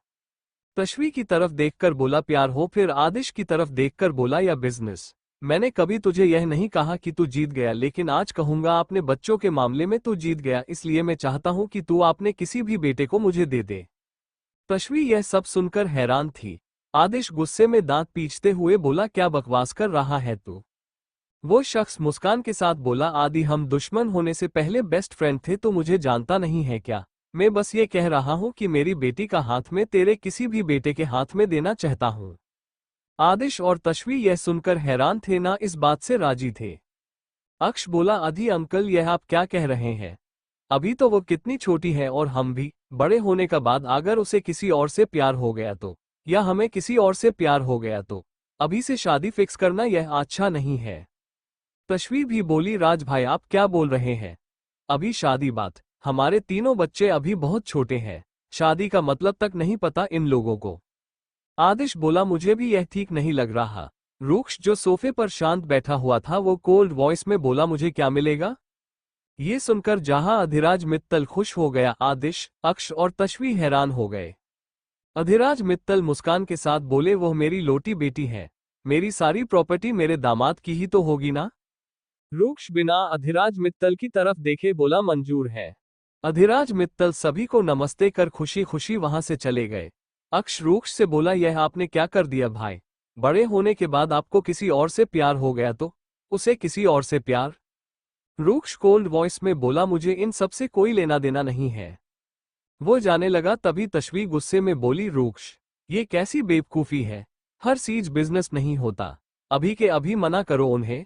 तश्वी की तरफ देखकर बोला, प्यार हो, फिर आदिश की तरफ देखकर बोला, या बिजनेस। मैंने कभी तुझे यह नहीं कहा कि तू जीत गया, लेकिन आज कहूंगा अपने बच्चों के मामले में तू जीत गया, इसलिए मैं चाहता हूं कि तू अपने किसी भी बेटे को मुझे दे दे। तश्वी यह सब सुनकर हैरान थी। आदिश गुस्से में दांत पीछते हुए बोला, क्या बकवास कर रहा है तू? वो शख्स मुस्कान के साथ बोला, आदि, हम दुश्मन होने से पहले बेस्ट फ्रेंड थे, तो मुझे जानता नहीं है क्या? मैं बस ये कह रहा हूं कि मेरी बेटी का हाथ में तेरे किसी भी बेटे के हाथ में देना चाहता हूं। आदिश और तश्वी यह सुनकर हैरान थे, ना इस बात से राजी थे। अक्ष बोला, आदि अंकल, यह आप क्या कह रहे हैं? अभी तो वो कितनी छोटी है, और हम भी बड़े होने का बाद अगर उसे किसी और से प्यार हो गया तो, या हमें किसी और से प्यार हो गया तो, अभी से शादी फिक्स करना यह अच्छा नहीं है। तश्वी भी बोली, राज भाई, आप क्या बोल रहे हैं? अभी शादी बात, हमारे तीनों बच्चे अभी बहुत छोटे हैं, शादी का मतलब तक नहीं पता इन लोगों को। आदिश बोला, मुझे भी यह ठीक नहीं लग रहा। रूक्ष जो सोफे पर शांत बैठा हुआ था, वो कोल्ड वॉइस में बोला, मुझे क्या मिलेगा? ये सुनकर जहां अधिराज मित्तल खुश हो गया, आदिश, अक्ष और तश्वी हैरान हो गए। अधिराज मित्तल मुस्कान के साथ बोले, वो मेरी लोटी बेटी है, मेरी सारी प्रॉपर्टी मेरे दामाद की ही तो होगी ना? रूक्ष बिना अधिराज मित्तल की तरफ देखे बोला, मंजूर है। अधिराज मित्तल सभी को नमस्ते कर खुशी खुशी वहां से चले गए। अक्ष रूक्ष से बोला, यह आपने क्या कर दिया भाई? बड़े होने के बाद आपको किसी और से प्यार हो गया तो उसे किसी और से प्यार? रूक्ष कोल्ड वॉइस में बोला, मुझे इन सब से कोई लेना देना नहीं है। वो जाने लगा, तभी तश्वी गुस्से में बोली, रूक्ष, ये कैसी बेवकूफी है? हर चीज बिजनेस नहीं होता, अभी के अभी मना करो उन्हें।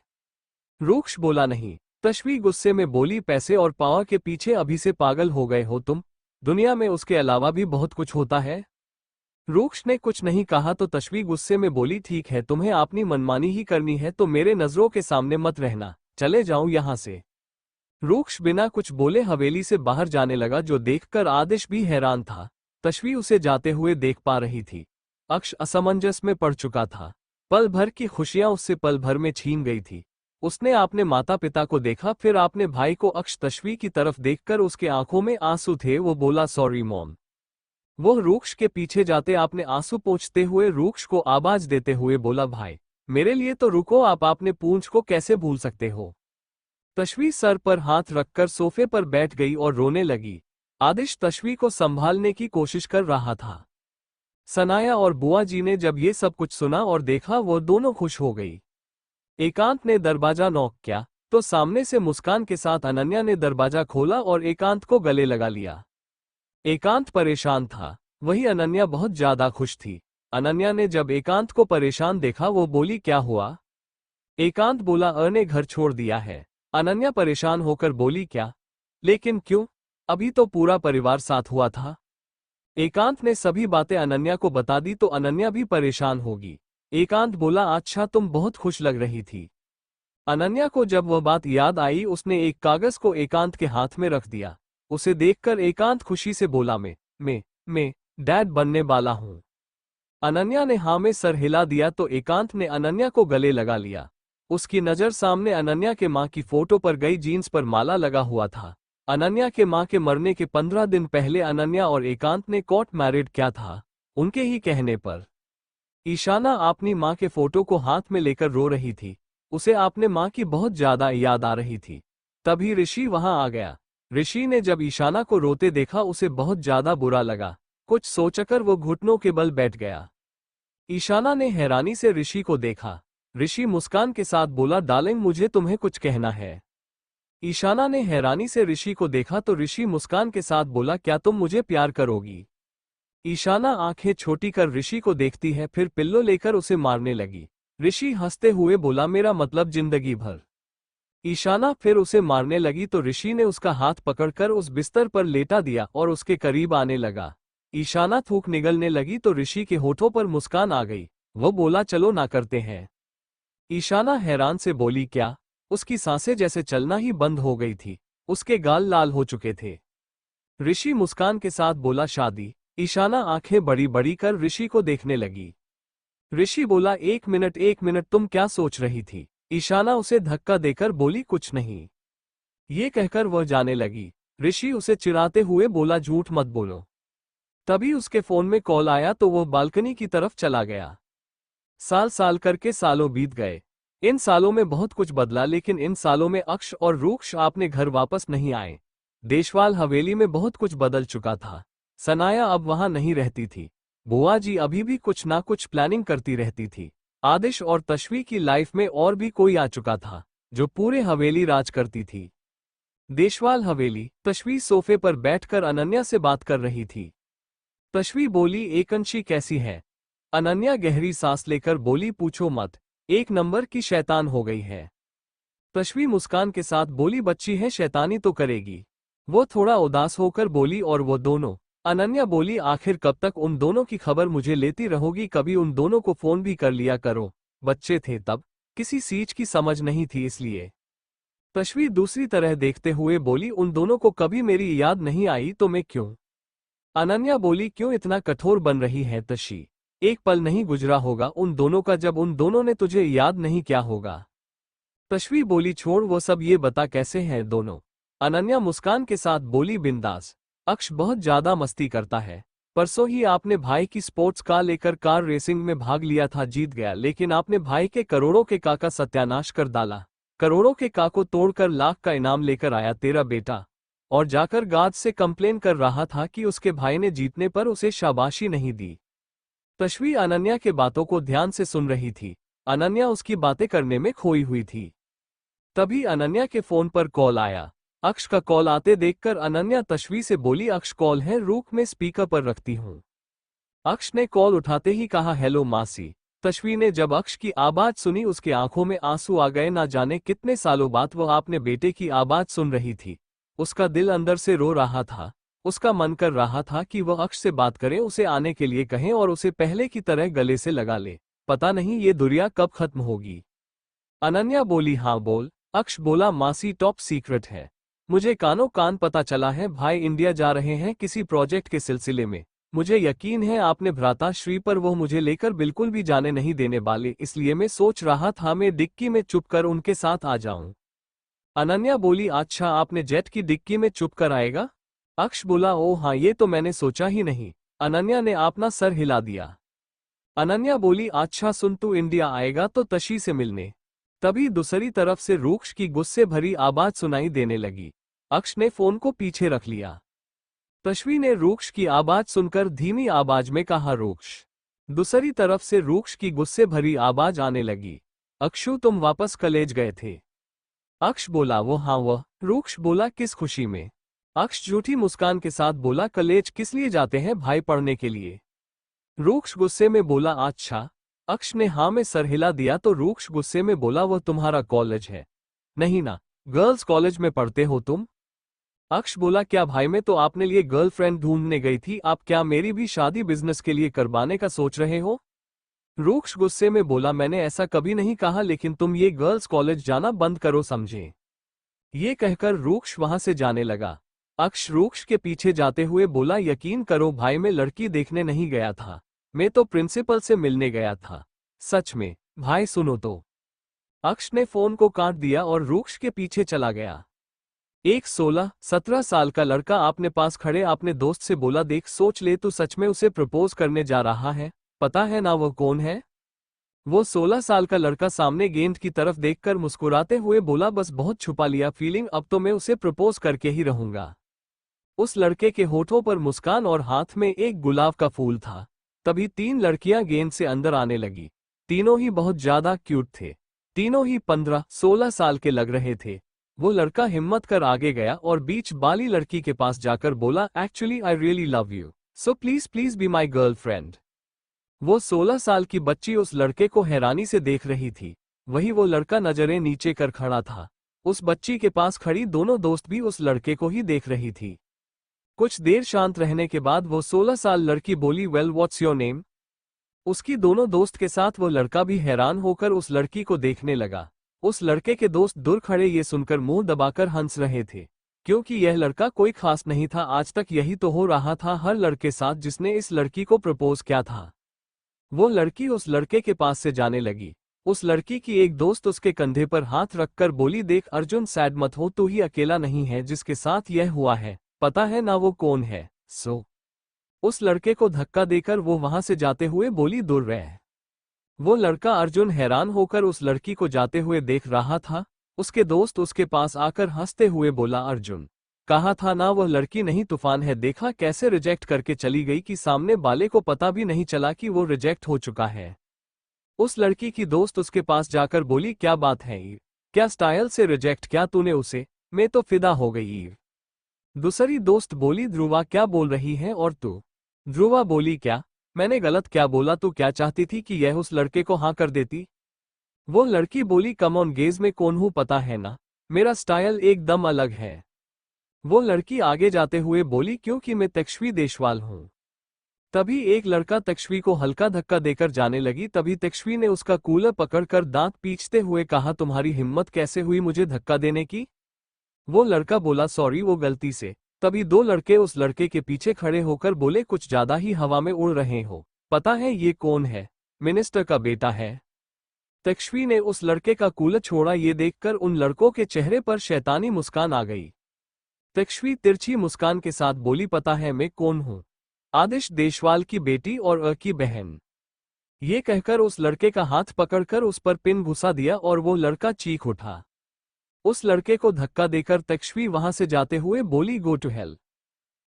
रूक्ष बोला, नहीं। तश्वी गुस्से में बोली, पैसे और पावर के पीछे अभी से पागल हो गए हो तुम? दुनिया में उसके अलावा भी बहुत कुछ होता है। रूक्ष ने कुछ नहीं कहा तो तश्वी गुस्से में बोली, ठीक है, तुम्हें अपनी मनमानी ही करनी है तो मेरे नजरों के सामने मत रहना, चले जाओ यहां से। रूक्ष बिना कुछ बोले हवेली से बाहर जाने लगा, जो देखकर आदिश भी हैरान था। तश्वी उसे जाते हुए देख पा रही थी। अक्ष असमंजस में पड़ चुका था। पल भर की खुशियां उससे पल भर में छीन गई थी। उसने अपने माता पिता को देखा, फिर अपने भाई को। अक्ष तश्वी की तरफ देखकर उसके आंखों में आंसू थे। वो बोला, सॉरी मॉम। वो रूक्ष के पीछे जाते अपने आंसू पोंछते हुए रूक्ष को आवाज देते हुए बोला, भाई, मेरे लिए तो रुको, आप अपने पूंछ को कैसे भूल सकते हो? तश्वी सर पर हाथ रखकर सोफे पर बैठ गई और रोने लगी। आदिश तश्वी को संभालने की कोशिश कर रहा था। सनाया और बुआ जी ने जब ये सब कुछ सुना और देखा, वो दोनों खुश हो गई। एकांत ने दरवाजा नॉक किया तो सामने से मुस्कान के साथ अनन्या ने दरवाजा खोला और एकांत को गले लगा लिया। एकांत परेशान था, वही अनन्या बहुत ज्यादा खुश थी। अनन्या ने जब एकांत को परेशान देखा वो बोली क्या हुआ? एकांत बोला ने घर छोड़ दिया है। अनन्या परेशान होकर बोली क्या? लेकिन क्यों? अभी तो पूरा परिवार साथ हुआ था। एकांत ने सभी बातें अनन्या को बता दी तो अनन्या भी परेशान होगी। एकांत बोला अच्छा तुम बहुत खुश लग रही थी। अनन्या को जब वह बात याद आई उसने एक कागज को एकांत के हाथ में रख दिया। उसे देखकर एकांत खुशी से बोला मैं डैड बनने वाला हूं। अनन्या ने हाँ में सर हिला दिया तो एकांत ने अनन्या को गले लगा लिया। उसकी नज़र सामने अनन्या के मां की फोटो पर गई जीन्स पर माला लगा हुआ था। अनन्या के मां के मरने के 15 दिन पहले अनन्या और एकांत ने कोर्ट मैरिड किया था। उनके ही कहने पर ईशाना अपनी मां के फोटो को हाथ में लेकर रो रही थी। उसे अपने मां की बहुत ज्यादा याद आ रही थी। तभी ऋषि वहां आ गया। ऋषि ने जब ईशाना को रोते देखा उसे बहुत ज्यादा बुरा लगा। कुछ सोचकर वो घुटनों के बल बैठ गया। ईशाना ने हैरानी से ऋषि को देखा। ऋषि मुस्कान के साथ बोला डार्लिंग मुझे तुम्हें कुछ कहना है। ईशाना ने हैरानी से ऋषि को देखा तो ऋषि मुस्कान के साथ बोला क्या तुम मुझे प्यार करोगी? ईशाना आंखें छोटी कर ऋषि को देखती है फिर पिल्लो लेकर उसे मारने लगी। ऋषि हंसते हुए बोला मेरा मतलब जिंदगी भर। ईशाना फिर उसे मारने लगी तो ऋषि ने उसका हाथ पकड़कर उस बिस्तर पर लेटा दिया और उसके करीब आने लगा। ईशाना थूक निगलने लगी तो ऋषि के होठों पर मुस्कान आ गई। वो बोला चलो ना करते हैं। ईशाना हैरान से बोली क्या? उसकी सांसें जैसे चलना ही बंद हो गई थी। उसके गाल लाल हो चुके थे। ऋषि मुस्कान के साथ बोला शादी। ईशाना आंखें बड़ी बड़ी कर ऋषि को देखने लगी। ऋषि बोला एक मिनट तुम क्या सोच रही थी? ईशाना उसे धक्का देकर बोली कुछ नहीं। ये कहकर वह जाने लगी। ऋषि उसे चिढ़ाते हुए बोला झूठ मत बोलो। तभी उसके फोन में कॉल आया तो वो बालकनी की तरफ चला गया। साल साल करके सालों बीत गए। इन सालों में बहुत कुछ बदला लेकिन इन सालों में अक्ष और रूक्ष अपने घर वापस नहीं आए। देशवाल हवेली में बहुत कुछ बदल चुका था। सनाया अब वहां नहीं रहती थी। बुआ जी अभी भी कुछ ना कुछ प्लानिंग करती रहती थी। आदिश और तश्वी की लाइफ में और भी कोई आ चुका था जो पूरे हवेली राज करती थी। देशवाल हवेली। तश्वी सोफे पर बैठकर अनन्या से बात कर रही थी। तश्वी बोली एकंशी कैसी है? अनन्या गहरी सांस लेकर बोली पूछो मत, एक नंबर की शैतान हो गई है। तश्वी मुस्कान के साथ बोली बच्ची है शैतानी तो करेगी। वो थोड़ा उदास होकर बोली और वो दोनों? अनन्या बोली आखिर कब तक उन दोनों की खबर मुझे लेती रहोगी? कभी उन दोनों को फोन भी कर लिया करो। बच्चे थे तब, किसी चीज की समझ नहीं थी इसलिए। तश्वी दूसरी तरह देखते हुए बोली उन दोनों को कभी मेरी याद नहीं आई तो मैं क्यों? अनन्या बोली क्यों इतना कठोर बन रही है तशी? एक पल नहीं गुजरा होगा उन दोनों का जब उन दोनों ने तुझे याद नहीं किया होगा। तश्वी बोली छोड़ वो सब, ये बता कैसे हैं दोनों? अनन्या मुस्कान के साथ बोली बिंदास। अक्ष बहुत ज्यादा मस्ती करता है। परसों ही आपने भाई की स्पोर्ट्स कार लेकर कार रेसिंग में भाग लिया था, जीत गया, लेकिन आपने भाई के करोड़ों के का सत्यानाश कर डाला। करोड़ों के का को तोड़कर लाख का इनाम लेकर आया तेरा बेटा और जाकर गार्ड से कंप्लेन कर रहा था कि उसके भाई ने जीतने पर उसे शाबाशी नहीं दी। तश्वी अनन्या के बातों को ध्यान से सुन रही थी। अनन्या उसकी बातें करने में खोई हुई थी। तभी अनन्या के फोन पर कॉल आया। अक्ष का कॉल आते देखकर अनन्या तश्वी से बोली अक्ष कॉल है, रुक मैं स्पीकर पर रखती हूँ। अक्ष ने कॉल उठाते ही कहा हेलो मासी। तश्वी ने जब अक्ष की आवाज सुनी उसकी आंखों में आंसू आ गए। ना जाने कितने सालों बाद वह अपने बेटे की आवाज सुन रही थी। उसका दिल अंदर से रो रहा था। उसका मन कर रहा था कि वह अक्ष से बात करे, उसे आने के लिए कहें और उसे पहले की तरह गले से लगा ले। पता नहीं ये दुनिया कब खत्म होगी। अनन्या बोली हाँ बोल। अक्ष बोला मासी टॉप सीक्रेट है, मुझे कानों कान पता चला है भाई इंडिया जा रहे हैं किसी प्रोजेक्ट के सिलसिले में। मुझे यकीन है आपने भ्राता श्री पर वो मुझे लेकर बिल्कुल भी जाने नहीं देने वाले, इसलिए मैं सोच रहा था मैं डिक्की में चुप कर उनके साथ आ जाऊं। अनन्या बोली अच्छा आपने जेट की डिक्की में चुप कर आएगा? अक्ष बोला ओ हाँ ये तो मैंने सोचा ही नहीं। अनन्या ने अपना सर हिला दिया। अनन्या बोली अच्छा सुन, तू इंडिया आएगा तो तशी से मिलने। तभी दूसरी तरफ से रूक्ष की गुस्से भरी आवाज सुनाई देने लगी। अक्ष ने फोन को पीछे रख लिया। तश्वी ने रूक्ष की आवाज सुनकर धीमी आवाज में कहा रूक्ष। दूसरी तरफ से रूक्ष की गुस्से भरी आवाज आने लगी अक्षु तुम वापस कॉलेज गए थे? अक्ष बोला वो हाँ वह। रूक्ष बोला किस खुशी में? अक्ष झूठी मुस्कान के साथ बोला कॉलेज किस लिए जाते हैं भाई, पढ़ने के लिए। रूक्ष गुस्से में बोला अच्छा। अक्ष ने हाँ में सर हिला दिया तो रूक्ष गुस्से में बोला वह तुम्हारा कॉलेज है नहीं ना, गर्ल्स कॉलेज में पढ़ते हो तुम। अक्ष बोला क्या भाई, मैं तो आपने लिए गर्लफ्रेंड ढूंढने गई थी, आप क्या मेरी भी शादी बिजनेस के लिए करवाने का सोच रहे हो। रूक्ष गुस्से में बोला मैंने ऐसा कभी नहीं कहा, लेकिन तुम ये गर्ल्स कॉलेज जाना बंद करो समझे। ये कहकर रूक्ष वहां से जाने लगा। अक्ष रूक्ष के पीछे जाते हुए बोला यकीन करो भाई, मैं लड़की देखने नहीं गया था, मैं तो प्रिंसिपल से मिलने गया था। सच में भाई सुनो तो। अक्ष ने फोन को काट दिया और रूक्ष के पीछे चला गया। एक 16-17 साल का लड़का आपने पास खड़े आपने दोस्त से बोला देख सोच ले तू सच में उसे प्रपोज करने जा रहा है, पता है ना वो कौन है। वो 16 साल का लड़का सामने गेंद की तरफ देखकर मुस्कुराते हुए बोला बस बहुत छुपा लिया फीलिंग, अब तो मैं उसे प्रपोज करके ही रहूंगा। उस लड़के के होठों पर मुस्कान और हाथ में एक गुलाब का फूल था। तभी 3 लड़कियां गेंद से अंदर आने लगी। तीनों ही बहुत ज्यादा क्यूट थे, तीनों ही 15-16 साल के लग रहे थे। वो लड़का हिम्मत कर आगे गया और बीच वाली लड़की के पास जाकर बोला actually I really love you, so please please be my girlfriend. वो 16 साल की बच्ची उस लड़के को हैरानी से देख रही थी। वही वो लड़का नजरें नीचे कर खड़ा था। उस बच्ची के पास खड़ी दोनों दोस्त भी उस लड़के को ही देख रही थी। कुछ देर शांत रहने के बाद वो 16 साल लड़की बोली वेल व्हाट्स योर नेम। उसकी दोनों दोस्त के साथ वो लड़का भी हैरान होकर उस लड़की को देखने लगा। उस लड़के के दोस्त दूर खड़े ये सुनकर मुंह दबाकर हंस रहे थे, क्योंकि यह लड़का कोई खास नहीं था। आज तक यही तो हो रहा था हर लड़के साथ जिसने इस लड़की को प्रपोज किया था। वो लड़की उस लड़के के पास से जाने लगी। उस लड़की की एक दोस्त उसके कंधे पर हाथ रखकर बोली देख अर्जुन सैड मत हो, तू ही अकेला नहीं है जिसके साथ यह हुआ है, पता है ना वो कौन है। उस लड़के को धक्का देकर वो वहां से जाते हुए बोली दूर रह। वो लड़का अर्जुन हैरान होकर उस लड़की को जाते हुए देख रहा था। उसके दोस्त उसके पास आकर हंसते हुए बोला अर्जुन, कहा था ना वह लड़की नहीं तूफान है, देखा कैसे रिजेक्ट करके चली गई कि सामने वाले को पता भी नहीं चला कि वो रिजेक्ट हो चुका है। उस लड़की की दोस्त उसके पास जाकर बोली क्या बात है ईव, क्या स्टाइल से रिजेक्ट किया तूने उसे, मैं तो फिदा हो गई ईव। दूसरी दोस्त बोली ध्रुवा क्या बोल रही है और तू। ध्रुवा बोली क्या, मैंने गलत क्या बोला, तू क्या चाहती थी कि यह उस लड़के को हाँ कर देती। वो लड़की बोली कम ऑन गेज में कौन हूं पता है ना, मेरा स्टाइल एकदम अलग है। वो लड़की आगे जाते हुए बोली क्योंकि मैं तक्षवी देशवाल हूं। तभी एक लड़का तक्षवी को हल्का धक्का देकर जाने लगी। तभी तक्षवी ने उसका कूलर पकड़कर दांत पींचते हुए कहा तुम्हारी हिम्मत कैसे हुई मुझे धक्का देने की। वो लड़का बोला सॉरी वो गलती से। तभी 2 लड़के उस लड़के के पीछे खड़े होकर बोले कुछ ज्यादा ही हवा में उड़ रहे हो, पता है ये कौन है, मिनिस्टर का बेटा है। तक्षवी ने उस लड़के का कूलर छोड़ा। ये देखकर उन लड़कों के चेहरे पर शैतानी मुस्कान आ गई। तक्षवी तिरछी मुस्कान के साथ बोली पता है मैं कौन हूं, आदिश देशवाल की बेटी और की बहन। ये कहकर उस लड़के का हाथ पकड़कर उस पर पिन घुसा दिया और वो लड़का चीख उठा। उस लड़के को धक्का देकर तक्षवी वहां से जाते हुए बोली गो टू हेल।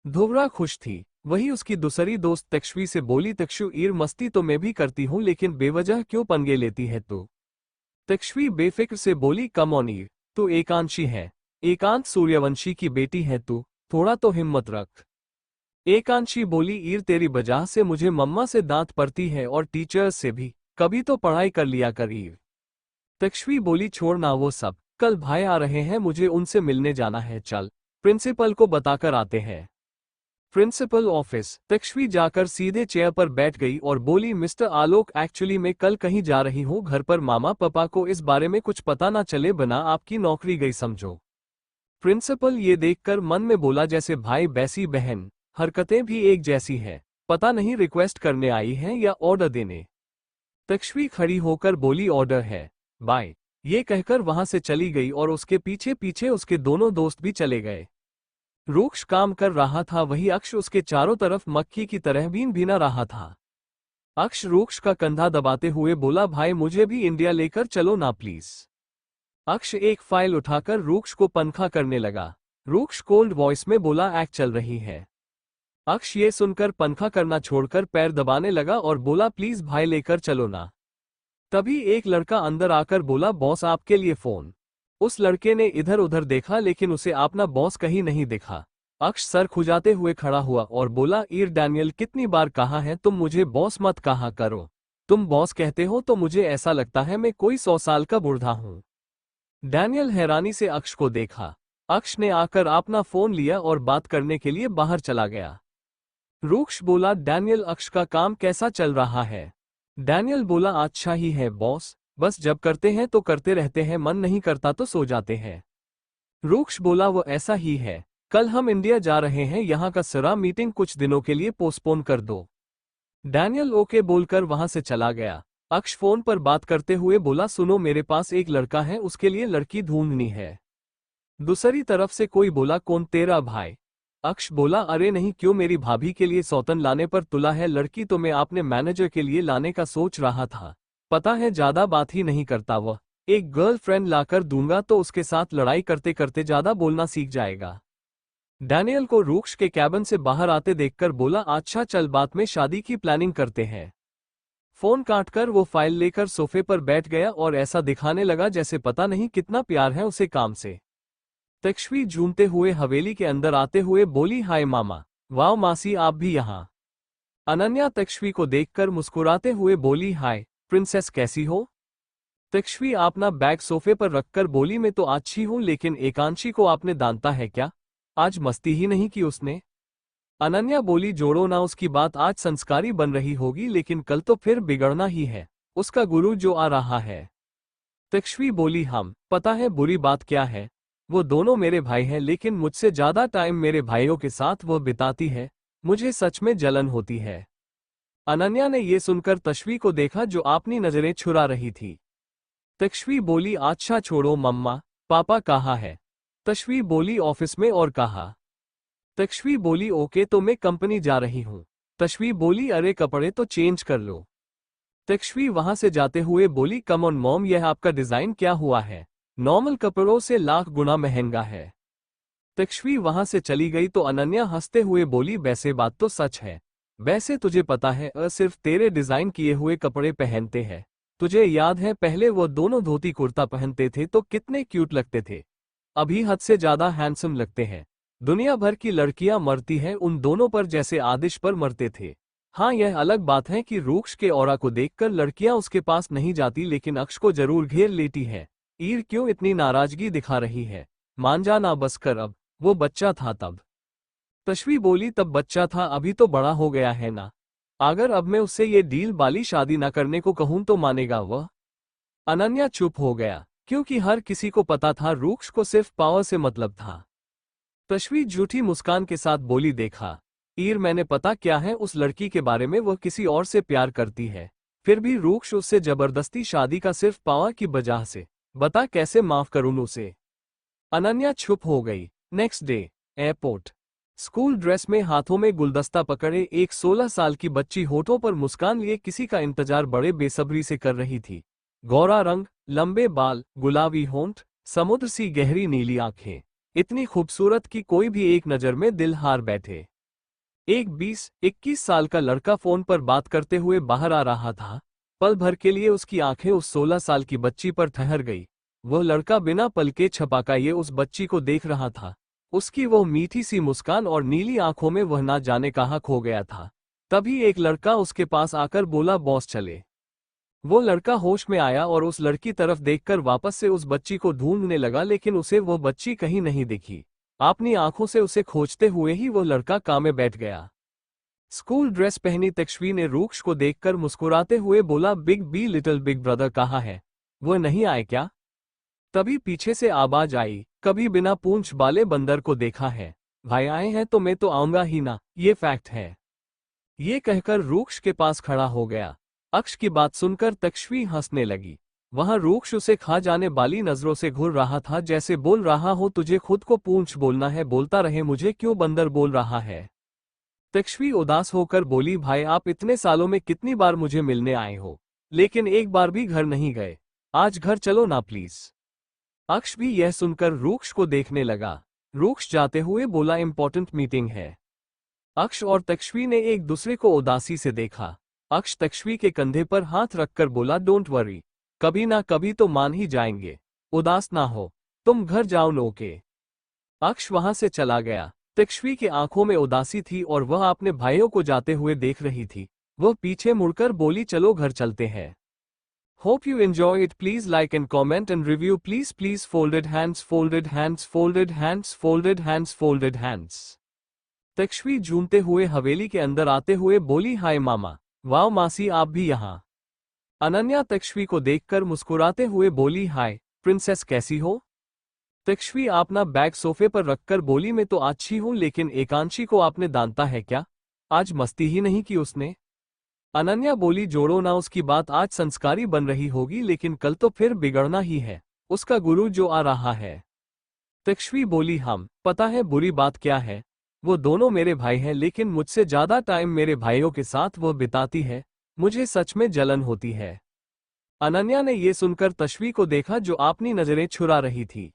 ध्रुवा खुश थी। वही उसकी दूसरी दोस्त तक्षवी से बोली तक्षु ईर मस्ती तो मैं भी करती हूं लेकिन बेवजह क्यों पंगे लेती है तू। तक्षवी बेफिक्र से बोली कम ऑन ईर, तू एकांशी है, एकांत सूर्यवंशी की बेटी है तू, थोड़ा तो हिम्मत रख। एकांशी बोली ईर तेरी वजह से मुझे मम्मा से दांत पड़ती है और टीचर्स से भी, कभी तो पढ़ाई कर लिया कर ईर। तक्षवी बोली छोड़ ना वो सब, कल भाई आ रहे हैं मुझे उनसे मिलने जाना है, चल प्रिंसिपल को बताकर आते हैं। Principal office. तक्षवी जाकर सीधे चेयर पर बैठ गई और बोली मिस्टर आलोक एक्चुअली मैं कल कहीं जा रही हूँ घर पर, मामा पापा को इस बारे में कुछ पता ना चले बना आपकी नौकरी गई समझो। प्रिंसिपल ये देखकर मन में बोला जैसे भाई वैसी बहन, हरकतें भी एक जैसी है, पता नहीं रिक्वेस्ट करने आई है या ऑर्डर देने। तक्षवी खड़ी होकर बोली ऑर्डर है, बाय। ये कहकर वहां से चली गई और उसके पीछे पीछे उसके दोनों दोस्त भी चले गए। रूक्ष काम कर रहा था, वही अक्ष उसके चारों तरफ मक्खी की तरह बीन भीना रहा था। अक्ष रूक्ष का कंधा दबाते हुए बोला भाई मुझे भी इंडिया लेकर चलो ना प्लीज। अक्ष एक फाइल उठाकर रूक्ष को पनखा करने लगा। रूक्ष कोल्ड वॉइस में बोला एक्ट चल रही है। अक्ष ये सुनकर पनखा करना छोड़कर पैर दबाने लगा और बोला प्लीज भाई लेकर चलो ना। तभी एक लड़का अंदर आकर बोला बॉस आपके लिए फोन। उस लड़के ने इधर उधर देखा लेकिन उसे अपना बॉस कहीं नहीं दिखा। अक्ष सर खुजाते हुए खड़ा हुआ और बोला, ईर डैनियल, कितनी बार कहा है तुम मुझे बॉस मत कहा करो। तुम बॉस कहते हो तो मुझे ऐसा लगता है मैं कोई 100 साल का बूढ़ा हूं। डैनियल हैरानी से अक्ष को देखा। अक्ष ने आकर अपना फोन लिया और बात करने के लिए बाहर चला गया। रूक्ष बोला, डैनियल, अक्ष का काम कैसा चल रहा है? डैनियल बोला, अच्छा ही है बॉस, बस जब करते हैं तो करते रहते हैं, मन नहीं करता तो सो जाते हैं। रूक्ष बोला, वो ऐसा ही है, कल हम इंडिया जा रहे हैं, यहाँ का सरा मीटिंग कुछ दिनों के लिए पोस्टपोन कर दो। डैनियल ओके बोलकर वहां से चला गया। अक्ष फोन पर बात करते हुए बोला, सुनो, मेरे पास एक लड़का है, उसके लिए लड़की ढूंढनी है। दूसरी तरफ से कोई बोला, कौन, तेरा भाई? अक्ष बोला, अरे नहीं, क्यों, मेरी भाभी के लिए सौतन लाने पर तुला है। लड़की तो मैं अपने मैनेजर के लिए लाने का सोच रहा था। पता है ज्यादा बात ही नहीं करता वह, एक गर्लफ्रेंड लाकर दूंगा तो उसके साथ लड़ाई करते करते ज्यादा बोलना सीख जाएगा। डैनियल को रूक्ष के कैबिन से बाहर आते देखकर बोला, अच्छा चल, बाद में शादी की प्लानिंग करते हैं। फोन काटकर वो फाइल लेकर सोफे पर बैठ गया और ऐसा दिखाने लगा जैसे पता नहीं कितना प्यार है उसे काम से। तक्ष्वी झूमते हुए हवेली के अंदर आते हुए बोली, हाय मामा। वाह मासी, आप भी यहाँ? अनन्या तक्ष्वी को देखकर मुस्कुराते हुए बोली, हाय प्रिंसेस, कैसी हो? तक्ष्वी अपना बैग सोफे पर रखकर बोली, मैं तो अच्छी हूँ, लेकिन एकांशी को आपने दांता है क्या? आज मस्ती ही नहीं की उसने। अनन्या बोली, जोड़ो ना उसकी बात, आज संस्कारी बन रही होगी लेकिन कल तो फिर बिगड़ना ही है, उसका गुरु जो आ रहा है। तक्ष्वी बोली, हम, पता है बुरी बात क्या है? वो दोनों मेरे भाई हैं, लेकिन मुझसे ज्यादा टाइम मेरे भाइयों के साथ वो बिताती है, मुझे सच में जलन होती है। अनन्या ने ये सुनकर तक्ष्वी को देखा जो अपनी नजरें छुरा रही थी। तक्ष्वी बोली, अच्छा छोड़ो मम्मा, पापा कहाँ है? तक्ष्वी बोली, ऑफिस में। और कहा? तक्ष्वी बोली, ओके, तो मैं कंपनी जा रही हूँ। तक्ष्वी बोली, अरे कपड़े तो चेंज कर लो। तक्ष्वी वहां से जाते हुए बोली, कम ऑन मॉम, यह आपका डिजाइन क्या हुआ है? नॉर्मल कपड़ों से लाख गुना महंगा है। तक्ष्वी वहां से चली गई तो अनन्या हंसते हुए बोली, वैसे बात तो सच है। वैसे तुझे पता है, सिर्फ तेरे डिजाइन किए हुए कपड़े पहनते हैं। तुझे याद है पहले वो दोनों धोती कुर्ता पहनते थे तो कितने क्यूट लगते थे, अभी हद से ज्यादा हैंडसम लगते हैं। दुनिया भर की लड़कियां मरती हैं उन दोनों पर जैसे आदिश पर मरते थे। हाँ, यह अलग बात है कि रूक्ष के ऑरा को देखकर लड़कियां उसके पास नहीं जाती, लेकिन अक्ष को जरूर घेर लेती है। ईर क्यों इतनी नाराजगी दिखा रही है? मान जा ना, बस कर अब, वो बच्चा था तब। तश्वी बोली, तब बच्चा था, अभी तो बड़ा हो गया है ना। अगर अब मैं उससे ये डील वाली शादी ना करने को कहूं तो मानेगा वह? अनन्या चुप हो गया, क्योंकि हर किसी को पता था रूक्ष को सिर्फ पावर से मतलब था। तश्वी झूठी मुस्कान के साथ बोली, देखा ईर, मैंने पता क्या है उस लड़की के बारे में, वह किसी और से प्यार करती है, फिर भी रूक्ष उससे जबरदस्ती शादी का सिर्फ पावर की वजह से। बता कैसे माफ करूं उसे? अनन्या चुप हो गई। Next day, airport. School dress में हाथों में गुलदस्ता पकड़े एक 16 साल की बच्ची होठों पर मुस्कान लिए किसी का इंतजार बड़े बेसब्री से कर रही थी। गोरा रंग, लंबे बाल, गुलाबी होंठ, समुद्र सी गहरी नीली आंखें, इतनी खूबसूरत कि कोई भी एक नजर में दिल हार बैठे। एक 20-21 साल का लड़का फोन पर बात करते हुए बाहर आ रहा था। पल भर के लिए उसकी आंखें उस 16 साल की बच्ची पर ठहर गई। वह लड़का बिना पलके झपकाए उस बच्ची को देख रहा था। उसकी वो मीठी सी मुस्कान और नीली आंखों में वह ना जाने कहाँ खो गया था। तभी एक लड़का उसके पास आकर बोला, बॉस चले। वो लड़का होश में आया और उस लड़की तरफ देखकर वापस से उस बच्ची को ढूंढने लगा, लेकिन उसे वो बच्ची कहीं नहीं दिखी। अपनी आंखों से उसे खोजते हुए ही वो लड़का काम में बैठ गया। स्कूल ड्रेस पहनी तक्ष्वी ने रूक्ष को देखकर मुस्कुराते हुए बोला, big B little big brother कहाँ है? वो नहीं आए क्या? तभी पीछे से आवाज आई, कभी बिना पूंछ वाले बंदर को देखा है? भाई आए हैं तो मैं तो आऊंगा ही ना, ये फैक्ट है। ये कहकर रूक्ष के पास खड़ा हो गया। अक्ष की बात सुनकर तक्ष्वी हंसने लगी। वहां रूक्ष उसे खा जाने वाली नजरों से घूर रहा था, जैसे बोल रहा हो, तुझे खुद को पूंछ बोलना है, बोलता रहे, मुझे क्यों बंदर बोल रहा है? तक्ष्वी उदास होकर बोली, भाई आप इतने सालों में कितनी बार मुझे मिलने आए हो, लेकिन एक बार भी घर नहीं गए। आज घर चलो ना प्लीज। अक्ष भी यह सुनकर रूक्ष को देखने लगा। रूक्ष जाते हुए बोला, इंपॉर्टेंट मीटिंग है। अक्ष और तक्ष्वी ने एक दूसरे को उदासी से देखा। अक्ष तक्ष्वी के कंधे पर हाथ रखकर बोला, डोंट वरी, कभी ना कभी तो मान ही जाएंगे, उदास ना हो, तुम घर जाओ। ओके। अक्ष वहां से चला गया। तक्ष्वी की आंखों में उदासी थी और वह अपने भाइयों को जाते हुए देख रही थी। वह पीछे मुड़कर बोली, चलो घर चलते हैं। Hope you enjoy it. Please like and comment and review. Please folded hands, folded hands, folded hands, folded hands, folded hands. Takshvi झूमते हुए हवेली के अंदर आते हुए बोली, हाय मामा। वाह मासी, आप भी यहाँ। अनन्या तक्ष्वी को देखकर मुस्कुराते हुए बोली, हाय प्रिंसेस, कैसी हो? तक्ष्वी अपना बैग सोफे पर रखकर बोली, मैं तो अच्छी हूं, लेकिन एकांशी को आपने दांता है क्या? आज मस्ती ही नहीं की उसने। अनन्या बोली, जोड़ो ना उसकी बात, आज संस्कारी बन रही होगी लेकिन कल तो फिर बिगड़ना ही है। उसका गुरु जो आ रहा है। तक्ष्वी बोली, हम पता है बुरी बात क्या है। वो दोनों मेरे भाई हैं, लेकिन मुझसे ज्यादा टाइम मेरे भाइयों के साथ वो बिताती है। मुझे सच में जलन होती है। अनन्या ने ये सुनकर तक्ष्वी को देखा जो अपनी नजरें छुरा रही थी।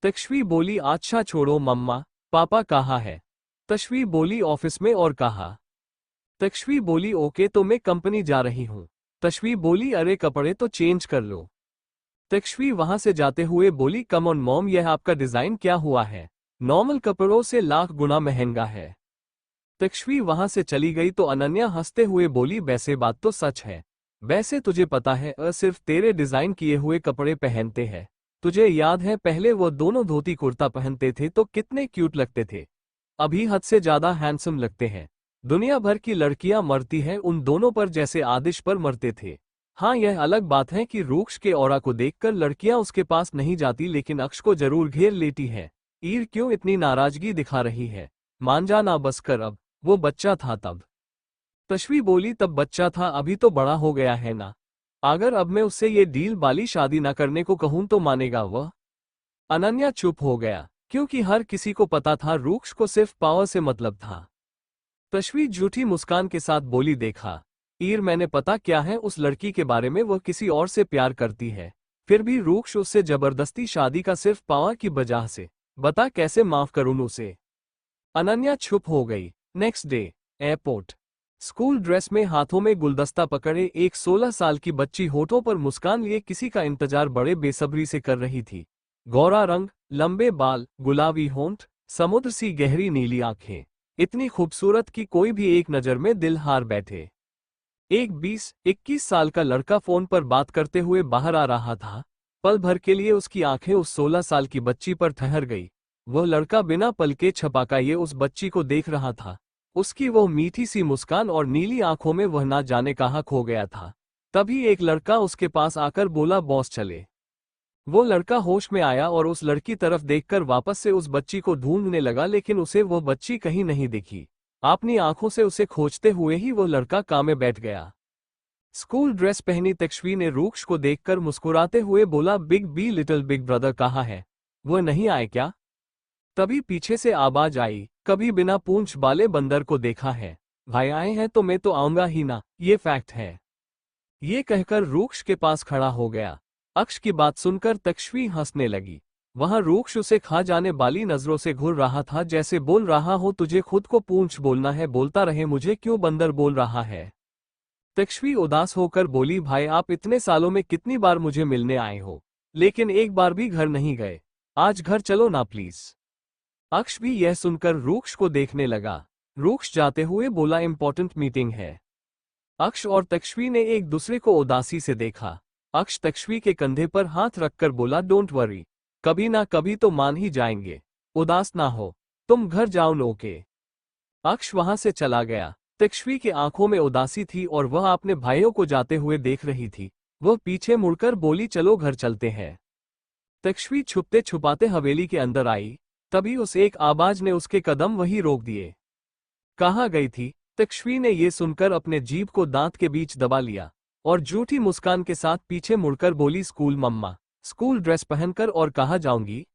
तक्ष्वी बोली, अच्छा छोड़ो मम्मा, पापा कहाँ है? तक्ष्वी बोली, ऑफिस में। और कहा? तक्ष्वी बोली, ओके तो मैं कंपनी जा रही हूँ। तक्ष्वी बोली, अरे कपड़े तो चेंज कर लो। तक्ष्वी वहां से जाते हुए बोली, कम ऑन मॉम, यह आपका डिजाइन क्या हुआ है? नॉर्मल कपड़ों से लाख गुना महंगा है। तक्ष्वी वहां से चली गई तो अनन्या हंसते हुए बोली, वैसे बात तो सच है। वैसे तुझे पता है सिर्फ तेरे डिजाइन किए हुए कपड़े पहनते हैं। तुझे याद है पहले वो दोनों धोती कुर्ता पहनते थे तो कितने क्यूट लगते थे। अभी हद से ज्यादा हैंडसम लगते हैं। दुनिया भर की लड़कियां मरती हैं उन दोनों पर जैसे आदिश पर मरते थे। हाँ, यह अलग बात है कि रूक्ष के ऑरा को देखकर लड़कियां उसके पास नहीं जाती, लेकिन अक्ष को जरूर घेर लेती है। ईर क्यों इतनी नाराजगी दिखा रही है? मान जाना बस कर अब। वो बच्चा था तब। तश्वी बोली, तब बच्चा था, अभी तो बड़ा हो गया है ना। अगर अब मैं उससे ये डील वाली शादी ना करने को कहूं तो मानेगा वह? अनन्या चुप हो गया, क्योंकि हर किसी को पता था रूक्ष को सिर्फ पावर से मतलब था। तश्वी झूठी मुस्कान के साथ बोली, देखा ईर, मैंने पता क्या है उस लड़की के बारे में, वह किसी और से प्यार करती है। फिर भी रूक्ष उससे जबरदस्ती शादी का सिर्फ पावर की वजह से। बता कैसे माफ करूं उसे? अनन्या चुप हो गई। Next day, airport. School dress में हाथों में गुलदस्ता पकड़े एक 16 साल की बच्ची होठों पर मुस्कान लिए किसी का इंतजार बड़े बेसब्री से कर रही थी। गोरा रंग, लंबे बाल, गुलाबी होंठ, समुद्र सी गहरी नीली आंखें, इतनी खूबसूरत कि कोई भी एक नजर में दिल हार बैठे। एक 20-21 साल का लड़का फोन पर बात करते हुए बाहर आ रहा था। पल भर के लिए उसकी आंखें उस 16 साल की बच्ची पर ठहर गई। वह लड़का बिना पलके झपकाए उस बच्ची को देख रहा था। उसकी वो मीठी सी मुस्कान और नीली आंखों में वह ना जाने कहाँ खो गया था। तभी एक लड़का उसके पास आकर बोला, बॉस चले। वो लड़का होश में आया और उस लड़की तरफ देखकर वापस से उस बच्ची को ढूंढने लगा, लेकिन उसे वो बच्ची कहीं नहीं दिखी। अपनी आंखों से उसे खोजते हुए ही वो लड़का काम में बैठ गया। स्कूल ड्रेस पहनी तक्ष्वी ने रूक्ष को देखकर मुस्कुराते हुए बोला, big B little big brother कहाँ है? वो नहीं आए क्या? तभी पीछे से आवाज आई, कभी बिना पूंछ वाले बंदर को देखा है? भाई आए हैं तो मैं तो आऊंगा ही ना, ये फैक्ट है। ये कहकर रूक्ष के पास खड़ा हो गया। अक्ष की बात सुनकर तक्ष्वी हंसने लगी। वहां रूक्ष उसे खा जाने वाली नजरों से घूर रहा था, जैसे बोल रहा हो, तुझे खुद को पूंछ बोलना है, बोलता रहे, मुझे क्यों बंदर बोल रहा है? तक्ष्वी उदास होकर बोली, भाई आप इतने सालों में कितनी बार मुझे मिलने आए हो, लेकिन एक बार भी घर नहीं गए। आज घर चलो ना प्लीज। अक्ष भी यह सुनकर रूक्ष को देखने लगा। रूक्ष जाते हुए बोला, इंपॉर्टेंट मीटिंग है। अक्ष और तक्ष्वी ने एक दूसरे को उदासी से देखा। अक्ष तक्ष्वी के कंधे पर हाथ रखकर बोला, डोंट वरी, कभी ना कभी तो मान ही जाएंगे, उदास ना हो, तुम घर जाओ नोके। अक्ष वहां से चला गया। तक्ष्वी की आंखों में उदासी थी और वह अपने भाइयों को जाते हुए देख रही थी। वह पीछे मुड़कर बोली, चलो घर चलते हैं। तक्ष्वी छुपते छुपाते हवेली के अंदर आई। तभी उस एक आवाज ने उसके कदम वहीं रोक दिए। कहाँ गई थी? तक्ष्वी ने यह सुनकर अपने जीभ को दांत के बीच दबा लिया और झूठी मुस्कान के साथ पीछे मुड़कर बोली, स्कूल मम्मा, स्कूल ड्रेस पहनकर, और कहाँ जाऊंगी?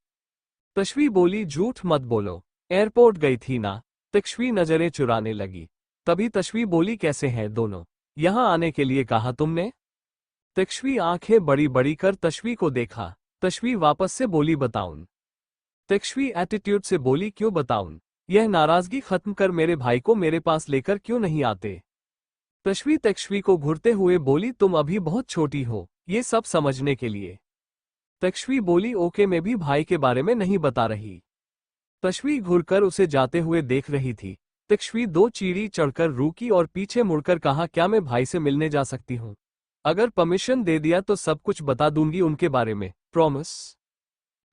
तक्ष्वी बोली, झूठ मत बोलो, एयरपोर्ट गई थी ना। तक्ष्वी नजरें चुराने लगी। तभी तक्ष्वी बोली, कैसे हैं दोनों? यहां आने के लिए कहा तुमने? तक्ष्वी आंखें बड़ी बड़ी कर तक्ष्वी को देखा। तक्ष्वी वापस से बोली, बताऊं? तक्ष्वी एटीट्यूड से बोली, क्यों बताऊं? यह नाराजगी खत्म कर मेरे भाई को मेरे पास लेकर क्यों नहीं आते? तक्ष्वी को घूरते हुए बोली, तुम अभी बहुत छोटी हो ये सब समझने के लिए। तक्ष्वी बोली, ओके, मैं भी भाई के बारे में नहीं बता रही। तश्वी घुरकर उसे जाते हुए देख रही थी। तश्वी 2 सीढ़ी चढ़कर रुकी और पीछे मुड़कर कहा, क्या मैं भाई से मिलने जा सकती हूँ? अगर परमिशन दे दिया तो सब कुछ बता दूंगी उनके बारे में, प्रॉमिस।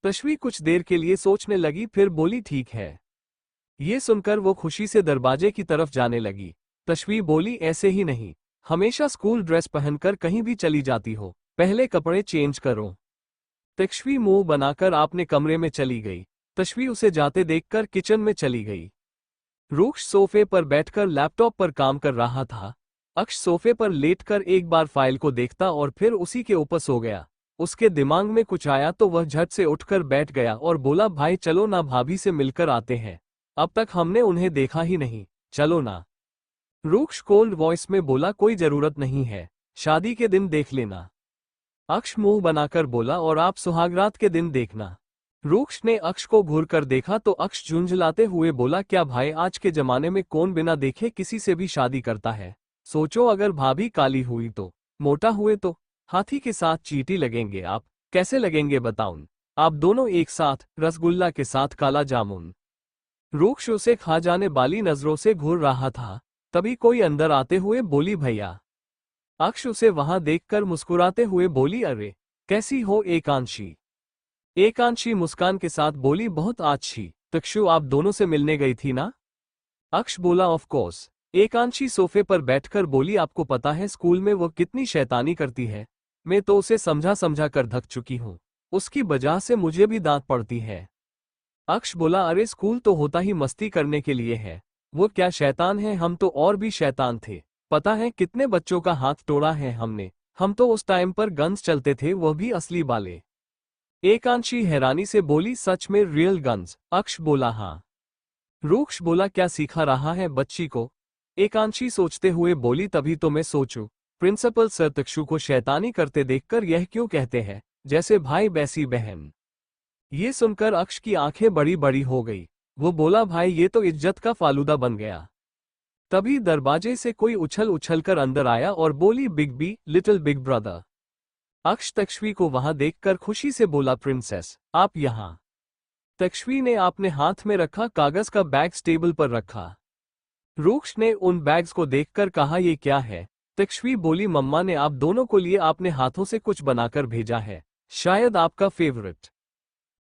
तश्वी कुछ देर के लिए सोचने लगी, फिर बोली ठीक है। ये सुनकर वो खुशी से दरवाजे की तरफ जाने लगी। तश्वी बोली, ऐसे ही नहीं, हमेशा स्कूल ड्रेस पहनकर कहीं भी चली जाती हो, पहले कपड़े चेंज करो। तश्वी मुंह बनाकर अपने कमरे में चली गई। तश्वी उसे जाते देखकर किचन में चली गई। रूक्ष सोफे पर बैठकर लैपटॉप पर काम कर रहा था। अक्ष सोफे पर लेटकर एक बार फाइल को देखता और फिर उसी के ऊपर सो गया। उसके दिमाग में कुछ आया तो वह झट से उठकर बैठ गया और बोला, भाई चलो ना, भाभी से मिलकर आते हैं, अब तक हमने उन्हें देखा ही नहीं, चलो ना। रूक्ष कोल्ड वॉइस में बोला, कोई जरूरत नहीं है, शादी के दिन देख लेना। अक्ष मुंह बनाकर बोला, और आप सुहागरात के दिन देखना। रूक्ष ने अक्ष को घूरकर देखा तो अक्ष झुंझलाते हुए बोला, क्या भाई, आज के जमाने में कौन बिना देखे किसी से भी शादी करता है? सोचो अगर भाभी काली हुई तो, मोटा हुए तो, हाथी के साथ चींटी लगेंगे आप, कैसे लगेंगे बताओ? आप दोनों एक साथ, रसगुल्ला के साथ काला जामुन। रूक्ष उसे खा जाने वाली नजरों से घूर रहा था। तभी कोई अंदर आते हुए बोली, भैया। अक्ष उसे वहां देखकर मुस्कुराते हुए बोली, अरे कैसी हो एकांशी? एकांशी मुस्कान के साथ बोली, बहुत अच्छी। तक्षु आप दोनों से मिलने गई थी ना? अक्ष बोला, ऑफ कोर्स। एकांशी सोफे पर बैठकर बोली, आपको पता है स्कूल में वो कितनी शैतानी करती है? मैं तो उसे समझा समझा कर थक चुकी हूँ, उसकी वजह से मुझे भी डांट पड़ती है। अक्ष बोला, अरे स्कूल तो होता ही मस्ती करने के लिए है, वो क्या शैतान है? हम तो और भी शैतान थे, पता है कितने बच्चों का हाथ तोड़ा है हमने। हम तो उस टाइम पर गन्स चलते थे, वो भी असली वाले। एकांशी हैरानी से बोली, सच में रियल गन्स? अक्ष बोला, हाँ। रूक्ष बोला, क्या सिखा रहा है बच्ची को? एकांशी सोचते हुए बोली, तभी तो मैं सोचूं, प्रिंसिपल सर तक्षु को शैतानी करते देखकर यह क्यों कहते हैं, जैसे भाई वैसी बहन। ये सुनकर अक्ष की आंखें बड़ी बड़ी हो गई। वो बोला, भाई ये तो इज्जत का फालूदा बन गया। तभी दरवाजे से कोई उछल उछलकर अंदर आया और बोली, big B, little big brother. Aksh Takshvi को वहां देखकर खुशी से बोला, प्रिंसेस आप यहां। तक्षवी ने अपने हाथ में रखा कागज का बैग टेबल पर रखा। रूक्ष ने उन बैग्स को देखकर कहा, ये क्या है? तक्षवी बोली, मम्मा ने आप दोनों को लिए अपने हाथों से कुछ बनाकर भेजा है, शायद आपका फेवरेट।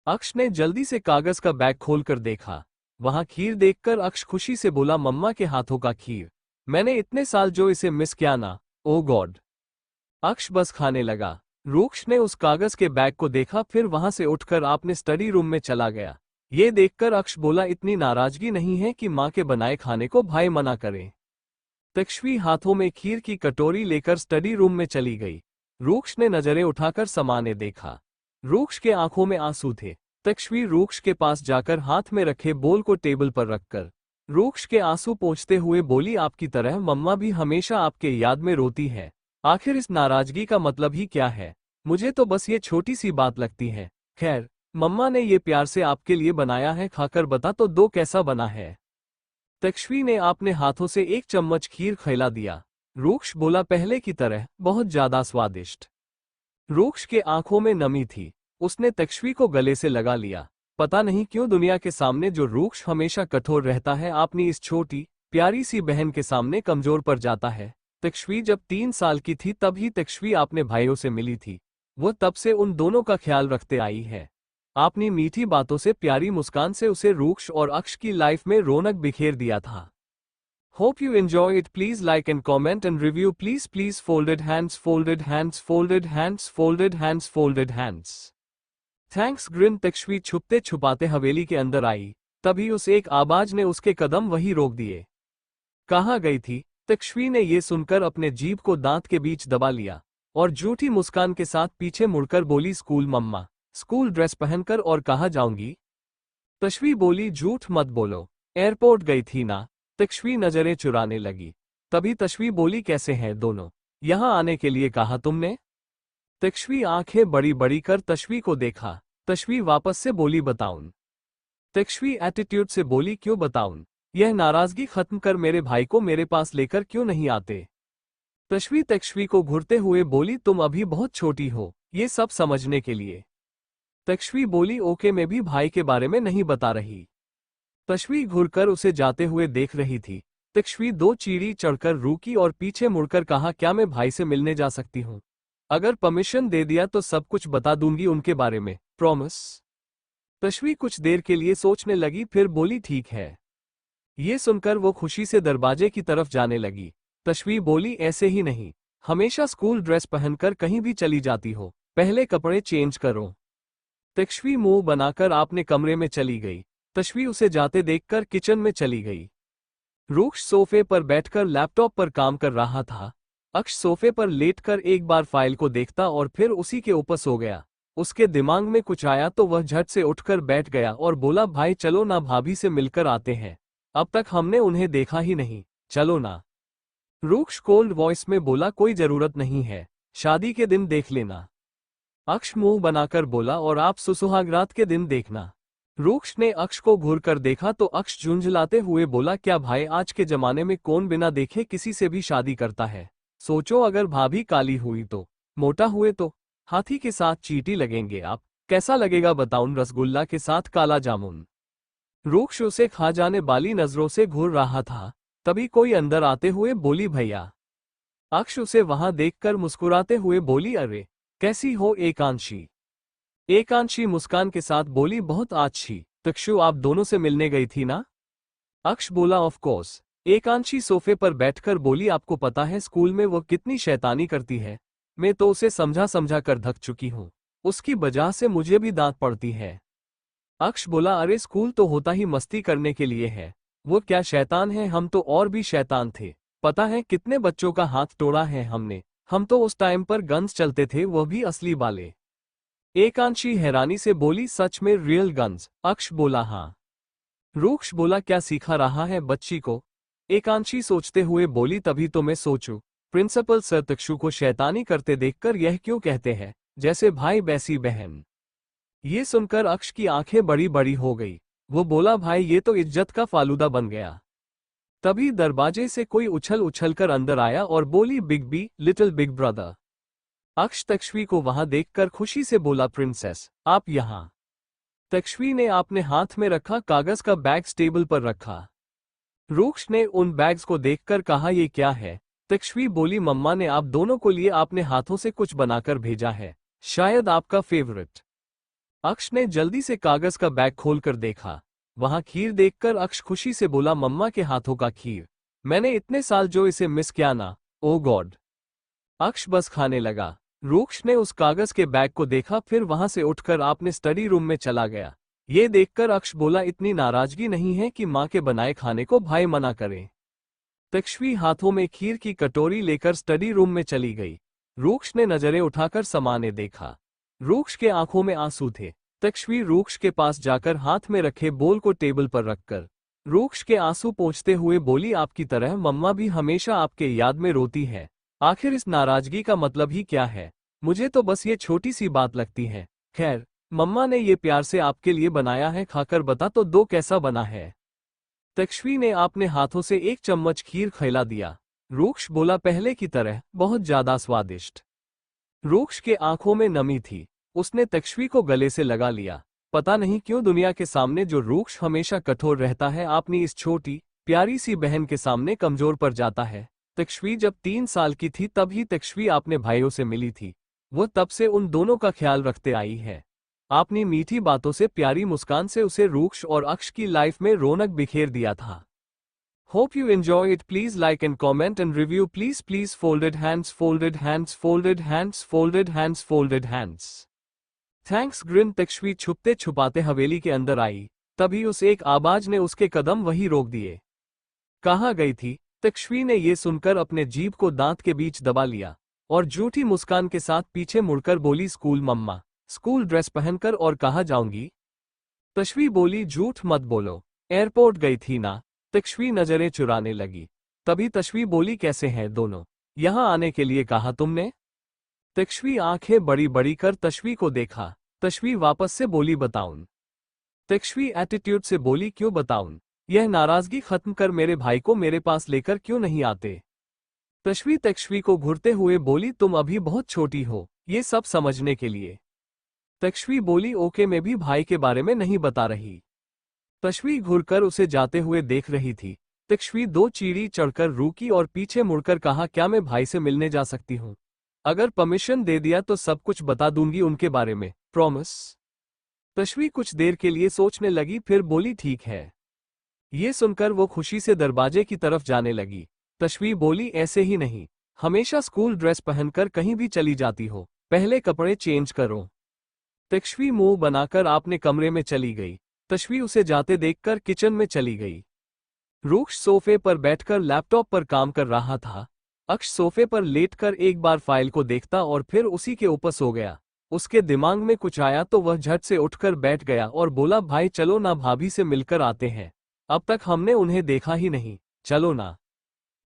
अक्ष ने जल्दी से कागज का बैग खोलकर देखा। वहां खीर देखकर अक्ष खुशी से बोला, मम्मा के हाथों का खीर, मैंने इतने साल जो इसे मिस किया ना, ओ गॉड। अक्ष बस खाने लगा। रूक्ष ने उस कागज के बैग को देखा, फिर वहां से उठकर अपने स्टडी रूम में चला गया। ये देखकर अक्ष बोला, इतनी नाराजगी नहीं है कि मां के बनाए खाने को भाई मना करे। तक्षवी हाथों में खीर की कटोरी लेकर स्टडी रूम में चली गई। रूक्ष ने नजरें उठाकर सामाने देखा। रूक्ष के आंखों में आंसू थे। तक्षवी रूक्ष के पास जाकर हाथ में रखे बोल को टेबल पर रखकर रूक्ष के आंसू पोंछते हुए बोली, आपकी तरह मम्मा भी हमेशा आपके याद में रोती है। आखिर इस नाराजगी का मतलब ही क्या है? मुझे तो बस ये छोटी सी बात लगती है। खैर, मम्मा ने ये प्यार से आपके लिए बनाया है, खाकर बता तो दो कैसा बना है। तक्षवी ने अपने हाथों से एक चम्मच खीर खिला दिया। रूक्ष बोला, पहले की तरह, बहुत ज्यादा स्वादिष्ट। रूक्ष के आंखों में नमी थी। उसने तक्षवी को गले से लगा लिया। पता नहीं क्यों दुनिया के सामने जो रूक्ष हमेशा कठोर रहता है, अपनी इस छोटी प्यारी सी बहन के सामने कमजोर पड़ जाता है। तक्षवी जब 3 साल की थी तब ही तक्षवी अपने भाइयों से मिली थी। वो तब से उन दोनों का ख्याल रखते आई है। अपनी मीठी बातों से, प्यारी मुस्कान से उसे रूक्ष और अक्ष की लाइफ में रौनक बिखेर दिया था। Hope you enjoy it. Please like and comment and review. Please folded hands, folded hands, folded hands, folded hands, folded hands. Thanks grin. Takshavi छुपते छुपाते हवेली के अंदर आई। तभी उस एक आवाज ने उसके कदम वहीं रोक दिए। कहाँ गई थी? तक्षवी ने ये सुनकर अपने जीभ को दांत के बीच दबा लिया और झूठी मुस्कान के साथ पीछे मुड़कर बोली, स्कूल मम्मा, स्कूल ड्रेस पहनकर और कहाँ जाऊंगी? तक्षवी बोली, झूठ मत बोलो, एयरपोर्ट गई थी ना। तक्षवी नजरें चुराने लगी। तभी तक्षवी बोली, कैसे हैं दोनों? यहां आने के लिए कहा तुमने? तक्षवी आंखें बड़ी बड़ी कर तक्षवी को देखा। तक्षवी वापस से बोली, बताऊं? तक्षवी एटीट्यूड से बोली, क्यों बताऊं? यह नाराजगी खत्म कर मेरे भाई को मेरे पास लेकर क्यों नहीं आते? तक्षवी को घूरते हुए बोली, तुम अभी बहुत छोटी हो ये सब समझने के लिए। तक्षवी बोली, ओके, मैं भी भाई के बारे में नहीं बता रही। तश्वी घुरकर उसे जाते हुए देख रही थी। तश्वी 2 सीढ़ी चढ़कर रुकी और पीछे मुड़कर कहा, क्या मैं भाई से मिलने जा सकती हूँ? अगर परमिशन दे दिया तो सब कुछ बता दूंगी उनके बारे में, प्रॉमिस। तश्वी कुछ देर के लिए सोचने लगी, फिर बोली ठीक है। ये सुनकर वो खुशी से दरवाजे की तरफ जाने लगी। तश्वी बोली, ऐसे ही नहीं, हमेशा स्कूल ड्रेस पहनकर कहीं भी चली जाती हो, पहले कपड़े चेंज करो। तश्वी मुंह बनाकर अपने कमरे में चली गई। तश्वी उसे जाते देखकर किचन में चली गई। रूक्ष सोफे पर बैठकर लैपटॉप पर काम कर रहा था। अक्ष सोफे पर लेटकर एक बार फाइल को देखता और फिर उसी के ऊपर सो गया। उसके दिमाग में कुछ आया तो वह झट से उठकर बैठ गया और बोला, भाई चलो ना, भाभी से मिलकर आते हैं, अब तक हमने उन्हें देखा ही नहीं, चलो ना। रूक्ष कोल्ड वॉइस में बोला, कोई जरूरत नहीं है, शादी के दिन देख लेना। अक्ष मुंह बनाकर बोला, और आप सुसुहागरात के दिन देखना। रूक्ष ने अक्ष को घूरकर देखा तो अक्ष झुंझलाते हुए बोला, क्या भाई, आज के जमाने में कौन बिना देखे किसी से भी शादी करता है? सोचो अगर भाभी काली हुई तो, मोटा हुए तो, हाथी के साथ चींटी लगेंगे आप, कैसा लगेगा बताऊं? रसगुल्ला के साथ काला जामुन। रूक्ष उसे खा जाने वाली नजरों से घूर रहा था। तभी कोई अंदर आते हुए बोली, भैया। अक्ष उसे वहां देखकर मुस्कुराते हुए बोली, अरे कैसी हो एकांशी? एकांशी मुस्कान के साथ बोली, बहुत अच्छी। तक्षु, आप दोनों से मिलने गई थी ना? अक्ष बोला, ऑफ कोर्स। एकांशी सोफे पर बैठकर बोली, आपको पता है स्कूल में वो कितनी शैतानी करती है? मैं तो उसे समझा समझा कर थक चुकी हूँ, उसकी वजह से मुझे भी डांट पड़ती है। अक्ष बोला, अरे स्कूल तो होता ही मस्ती करने के लिए है, वो क्या शैतान है? हम तो और भी शैतान थे, पता है कितने बच्चों का हाथ तोड़ा है हमने। हम तो उस टाइम पर गन्स चलते थे, वो भी असली वाले। एकांशी हैरानी से बोली, सच में रियल गन्स? अक्ष बोला, हाँ। रूक्ष बोला, क्या सिखा रहा है बच्ची को? एकांशी सोचते हुए बोली, तभी तो मैं सोचूं, प्रिंसिपल सर तक्षु को शैतानी करते देखकर यह क्यों कहते हैं, जैसे भाई वैसी बहन। ये सुनकर अक्ष की आंखें बड़ी बड़ी हो गई। वो बोला, भाई ये तो इज्जत का फालूदा बन गया। तभी दरवाजे से कोई उछल उछलकर अंदर आया और बोली, big B, little big brother. Aksh Takshvi को वहां देखकर खुशी से बोला, प्रिंसेस आप यहां। तक्षवी ने अपने हाथ में रखा कागज का बैग टेबल पर रखा। रूक्ष ने उन बैग्स को देखकर कहा, ये क्या है? तक्षवी बोली, मम्मा ने आप दोनों को लिए अपने हाथों से कुछ बनाकर भेजा है, शायद आपका फेवरेट। अक्ष ने जल्दी से कागज का बैग खोलकर देखा। वहां खीर देखकर अक्ष खुशी से बोला, मम्मा के हाथों का खीर, मैंने इतने साल जो इसे मिस किया ना, ओ गॉड। अक्ष बस खाने लगा। रूक्ष ने उस कागज के बैग को देखा, फिर वहां से उठकर अपने स्टडी रूम में चला गया। ये देखकर अक्ष बोला, इतनी नाराजगी नहीं है कि मां के बनाए खाने को भाई मना करे। तक्षवी हाथों में खीर की कटोरी लेकर स्टडी रूम में चली गई। रूक्ष ने नजरें उठाकर सामान्य देखा। रूक्ष के आंखों में आंसू थे। तक्षवी रूक्ष के पास जाकर हाथ में रखे बोल को टेबल पर रखकर रूक्ष के आंसू पोंछते हुए बोली, आपकी तरह मम्मा भी हमेशा आपके याद में रोती है। आखिर इस नाराजगी का मतलब ही क्या है? मुझे तो बस ये छोटी सी बात लगती है। खैर, मम्मा ने ये प्यार से आपके लिए बनाया है, खाकर बता तो दो कैसा बना है। तक्षवी ने अपने हाथों से एक चम्मच खीर खिला दिया। रूक्ष बोला, पहले की तरह, बहुत ज्यादा स्वादिष्ट। रूक्ष के आंखों में नमी थी। उसने तक्षवी को गले से लगा लिया। पता नहीं क्यों दुनिया के सामने जो रूक्ष हमेशा कठोर रहता है, अपनी इस छोटी प्यारी सी बहन के सामने कमजोर पड़ जाता है। तक्षवी जब 3 साल की थी तब ही तक्षवी अपने भाइयों से मिली थी। वो तब से उन दोनों का ख्याल रखते आई है। अपनी मीठी बातों से, प्यारी मुस्कान से उसे रूक्ष और अक्ष की लाइफ में रौनक बिखेर दिया था। Hope you enjoy it. Please like and comment and review. Please folded hands, folded hands, folded hands, folded hands, folded hands. Thanks grin. Takshavi छुपते छुपाते हवेली के अंदर आई। तभी उस एक आवाज ने उसके कदम वहीं रोक दिए। कहाँ गई थी? तक्षवी ने ये सुनकर अपने जीभ को दांत के बीच दबा लिया और झूठी मुस्कान के साथ पीछे मुड़कर बोली, स्कूल मम्मा, स्कूल ड्रेस पहनकर और कहाँ जाऊंगी? तक्षवी बोली, झूठ मत बोलो, एयरपोर्ट गई थी ना। तक्षवी नजरें चुराने लगी। तभी तक्षवी बोली, कैसे हैं दोनों? यहां आने के लिए कहा तुमने? तक्षवी आंखें बड़ी बड़ी कर तक्षवी को देखा। तक्षवी वापस से बोली, बताऊं? तक्षवी एटीट्यूड से बोली, क्यों बताऊं? यह नाराजगी खत्म कर मेरे भाई को मेरे पास लेकर क्यों नहीं आते? तक्षवी को घूरते हुए बोली, तुम अभी बहुत छोटी हो ये सब समझने के लिए। तक्षवी बोली, ओके, मैं भी भाई के बारे में नहीं बता रही। तश्वी घुरकर उसे जाते हुए देख रही थी। तश्वी 2 सीढ़ी चढ़कर रुकी और पीछे मुड़कर कहा, क्या मैं भाई से मिलने जा सकती हूँ? अगर परमिशन दे दिया तो सब कुछ बता दूंगी उनके बारे में, प्रॉमिस। तश्वी कुछ देर के लिए सोचने लगी, फिर बोली ठीक है। ये सुनकर वो खुशी से दरवाजे की तरफ जाने लगी। तश्वी बोली, ऐसे ही नहीं, हमेशा स्कूल ड्रेस पहनकर कहीं भी चली जाती हो, पहले कपड़े चेंज करो। तश्वी मुंह बनाकर अपने कमरे में चली गई। तश्वी उसे जाते देखकर किचन में चली गई। रूक्ष सोफे पर बैठकर लैपटॉप पर काम कर रहा था। अक्ष सोफे पर लेटकर एक बार फाइल को देखता और फिर उसी के ऊपर सो गया। उसके दिमाग में कुछ आया तो वह झट से उठकर बैठ गया और बोला, भाई चलो ना, भाभी से मिलकर आते हैं, अब तक हमने उन्हें देखा ही नहीं, चलो ना।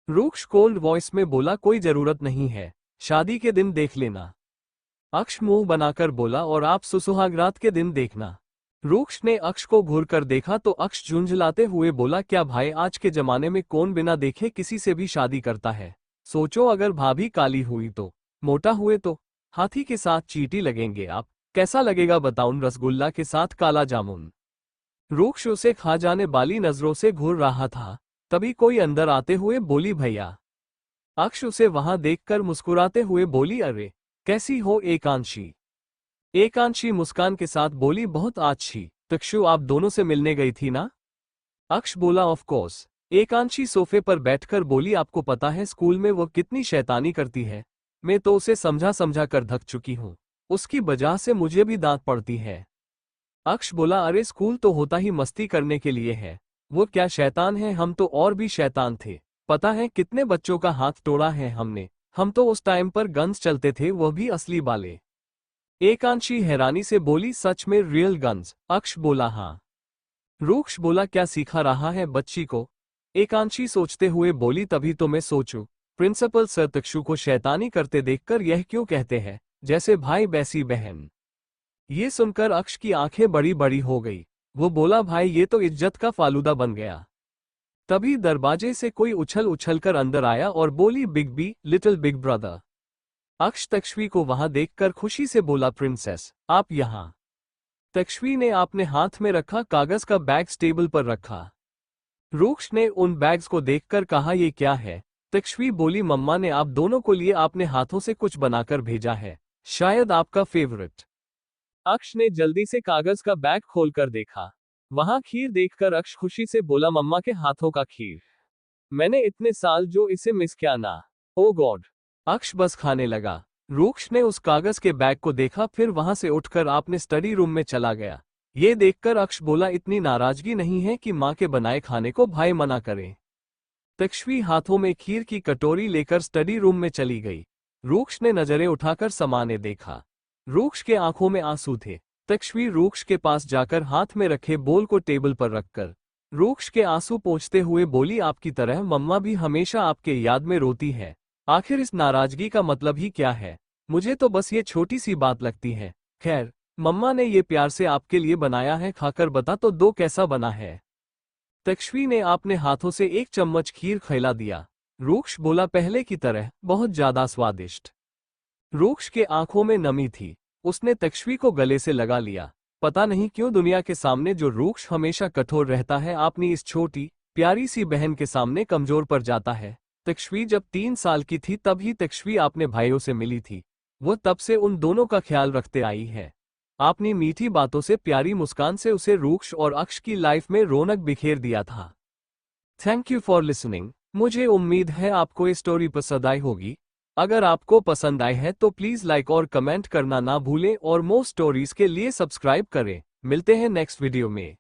रूक्ष कोल्ड वॉइस में बोला, कोई जरूरत नहीं है, शादी के दिन देख लेना। अक्ष मुंह बनाकर बोला, और आप सुहागरात के दिन देखना। रूक्ष ने अक्ष को घूरकर देखा तो अक्ष झुंझलाते हुए बोला, क्या भाई, आज के जमाने में कौन बिना देखे किसी से भी शादी करता है? सोचो, अगर भाभी काली हुई तो, मोटा हुए तो, हाथी के साथ चींटी लगेंगे आप, कैसा लगेगा बताऊं? रसगुल्ला के साथ काला जामुन। रूक्ष उसे खा जाने वाली नजरों से घूर रहा था। तभी कोई अंदर आते हुए बोली, भैया। अक्ष उसे वहां देखकर मुस्कुराते हुए बोली, अरे कैसी हो एकांशी? एकांशी मुस्कान के साथ बोली, बहुत अच्छी। तक्षु, आप दोनों से मिलने गई थी ना? अक्ष बोला, ऑफ कोर्स। एकांशी सोफे पर बैठकर बोली, आपको पता है स्कूल में वो कितनी शैतानी करती है? मैं तो उसे समझा समझा कर थक चुकी हूँ, उसकी वजह से मुझे भी डांट पड़ती है। अक्ष बोला, अरे स्कूल तो होता ही मस्ती करने के लिए है, वो क्या शैतान है? हम तो और भी शैतान थे, पता है कितने बच्चों का हाथ तोड़ा है हमने। हम तो उस टाइम पर गन्स चलते थे, वो भी असली वाले। एकांशी हैरानी से बोली, सच में रियल गन्स? अक्ष बोला, हाँ। रूक्ष बोला, क्या सिखा रहा है बच्ची को? एकांशी सोचते हुए बोली, तभी तो मैं सोचूं, प्रिंसिपल सर तक्षु को शैतानी करते देखकर यह क्यों कहते हैं, जैसे भाई वैसी बहन। ये सुनकर अक्ष की आंखें बड़ी बड़ी हो गई। वो बोला, भाई ये तो इज्जत का फालूदा बन गया। तभी दरवाजे से कोई उछल उछल कर अंदर आया और बोली, big B, little big brother. Aksh Takshvi को वहां देखकर खुशी से बोला, प्रिंसेस आप यहां। तक्षवी ने अपने हाथ में रखा कागज का बैग टेबल पर रखा। रूक्ष ने उन बैग्स को देखकर कहा, ये क्या है? तक्षवी बोली, मम्मा ने आप दोनों को लिए अपने हाथों से कुछ बनाकर भेजा है, शायद आपका फेवरेट। अक्ष ने जल्दी से कागज का बैग खोलकर देखा। वहां खीर देखकर अक्ष खुशी से बोला, मम्मा के हाथों का खीर, मैंने इतने साल जो इसे मिस किया ना। ओ गॉड। अक्ष बस खाने लगा। रूक्ष ने उस कागज के बैग को देखा, फिर वहां से उठकर अपने स्टडी रूम में चला गया। ये देखकर अक्ष बोला, इतनी नाराजगी नहीं है कि मां के बनाए खाने को भाई मना करे। तक्षवी हाथों में खीर की कटोरी लेकर स्टडी रूम में चली गई। रूक्ष ने नजरें उठाकर सामान्य देखा। रूक्ष के आंखों में आंसू थे। तक्षवी रूक्ष के पास जाकर हाथ में रखे बोल को टेबल पर रखकर रूक्ष के आंसू पोंछते हुए बोली, आपकी तरह मम्मा भी हमेशा आपके याद में रोती है। आखिर इस नाराजगी का मतलब ही क्या है? मुझे तो बस ये छोटी सी बात लगती है। खैर, मम्मा ने ये प्यार से आपके लिए बनाया है, खाकर बता तो दो कैसा बना है। तक्षवी ने अपने हाथों से एक चम्मच खीर खिला दिया। रूक्ष बोला, पहले की तरह, बहुत ज्यादा स्वादिष्ट। रूक्ष के आंखों में नमी थी। उसने तक्षवी को गले से लगा लिया। पता नहीं क्यों दुनिया के सामने जो रूक्ष हमेशा कठोर रहता है, अपनी इस छोटी प्यारी सी बहन के सामने कमजोर पड़ जाता है। तक्षवी जब 3 साल की थी तब ही तक्षवी अपने भाइयों से मिली थी। वो तब से उन दोनों का ख्याल रखते आई है। अपनी मीठी बातों से, प्यारी मुस्कान से उसे रूक्ष और अक्ष की लाइफ में रौनक बिखेर दिया था। Thank you for listening. मुझे उम्मीद है आपको ये स्टोरी पसंद आई होगी। अगर आपको पसंद आई है तो प्लीज लाइक और कमेंट करना ना भूलें और मोर स्टोरीज के लिए सब्सक्राइब करें। मिलते हैं नेक्स्ट वीडियो में।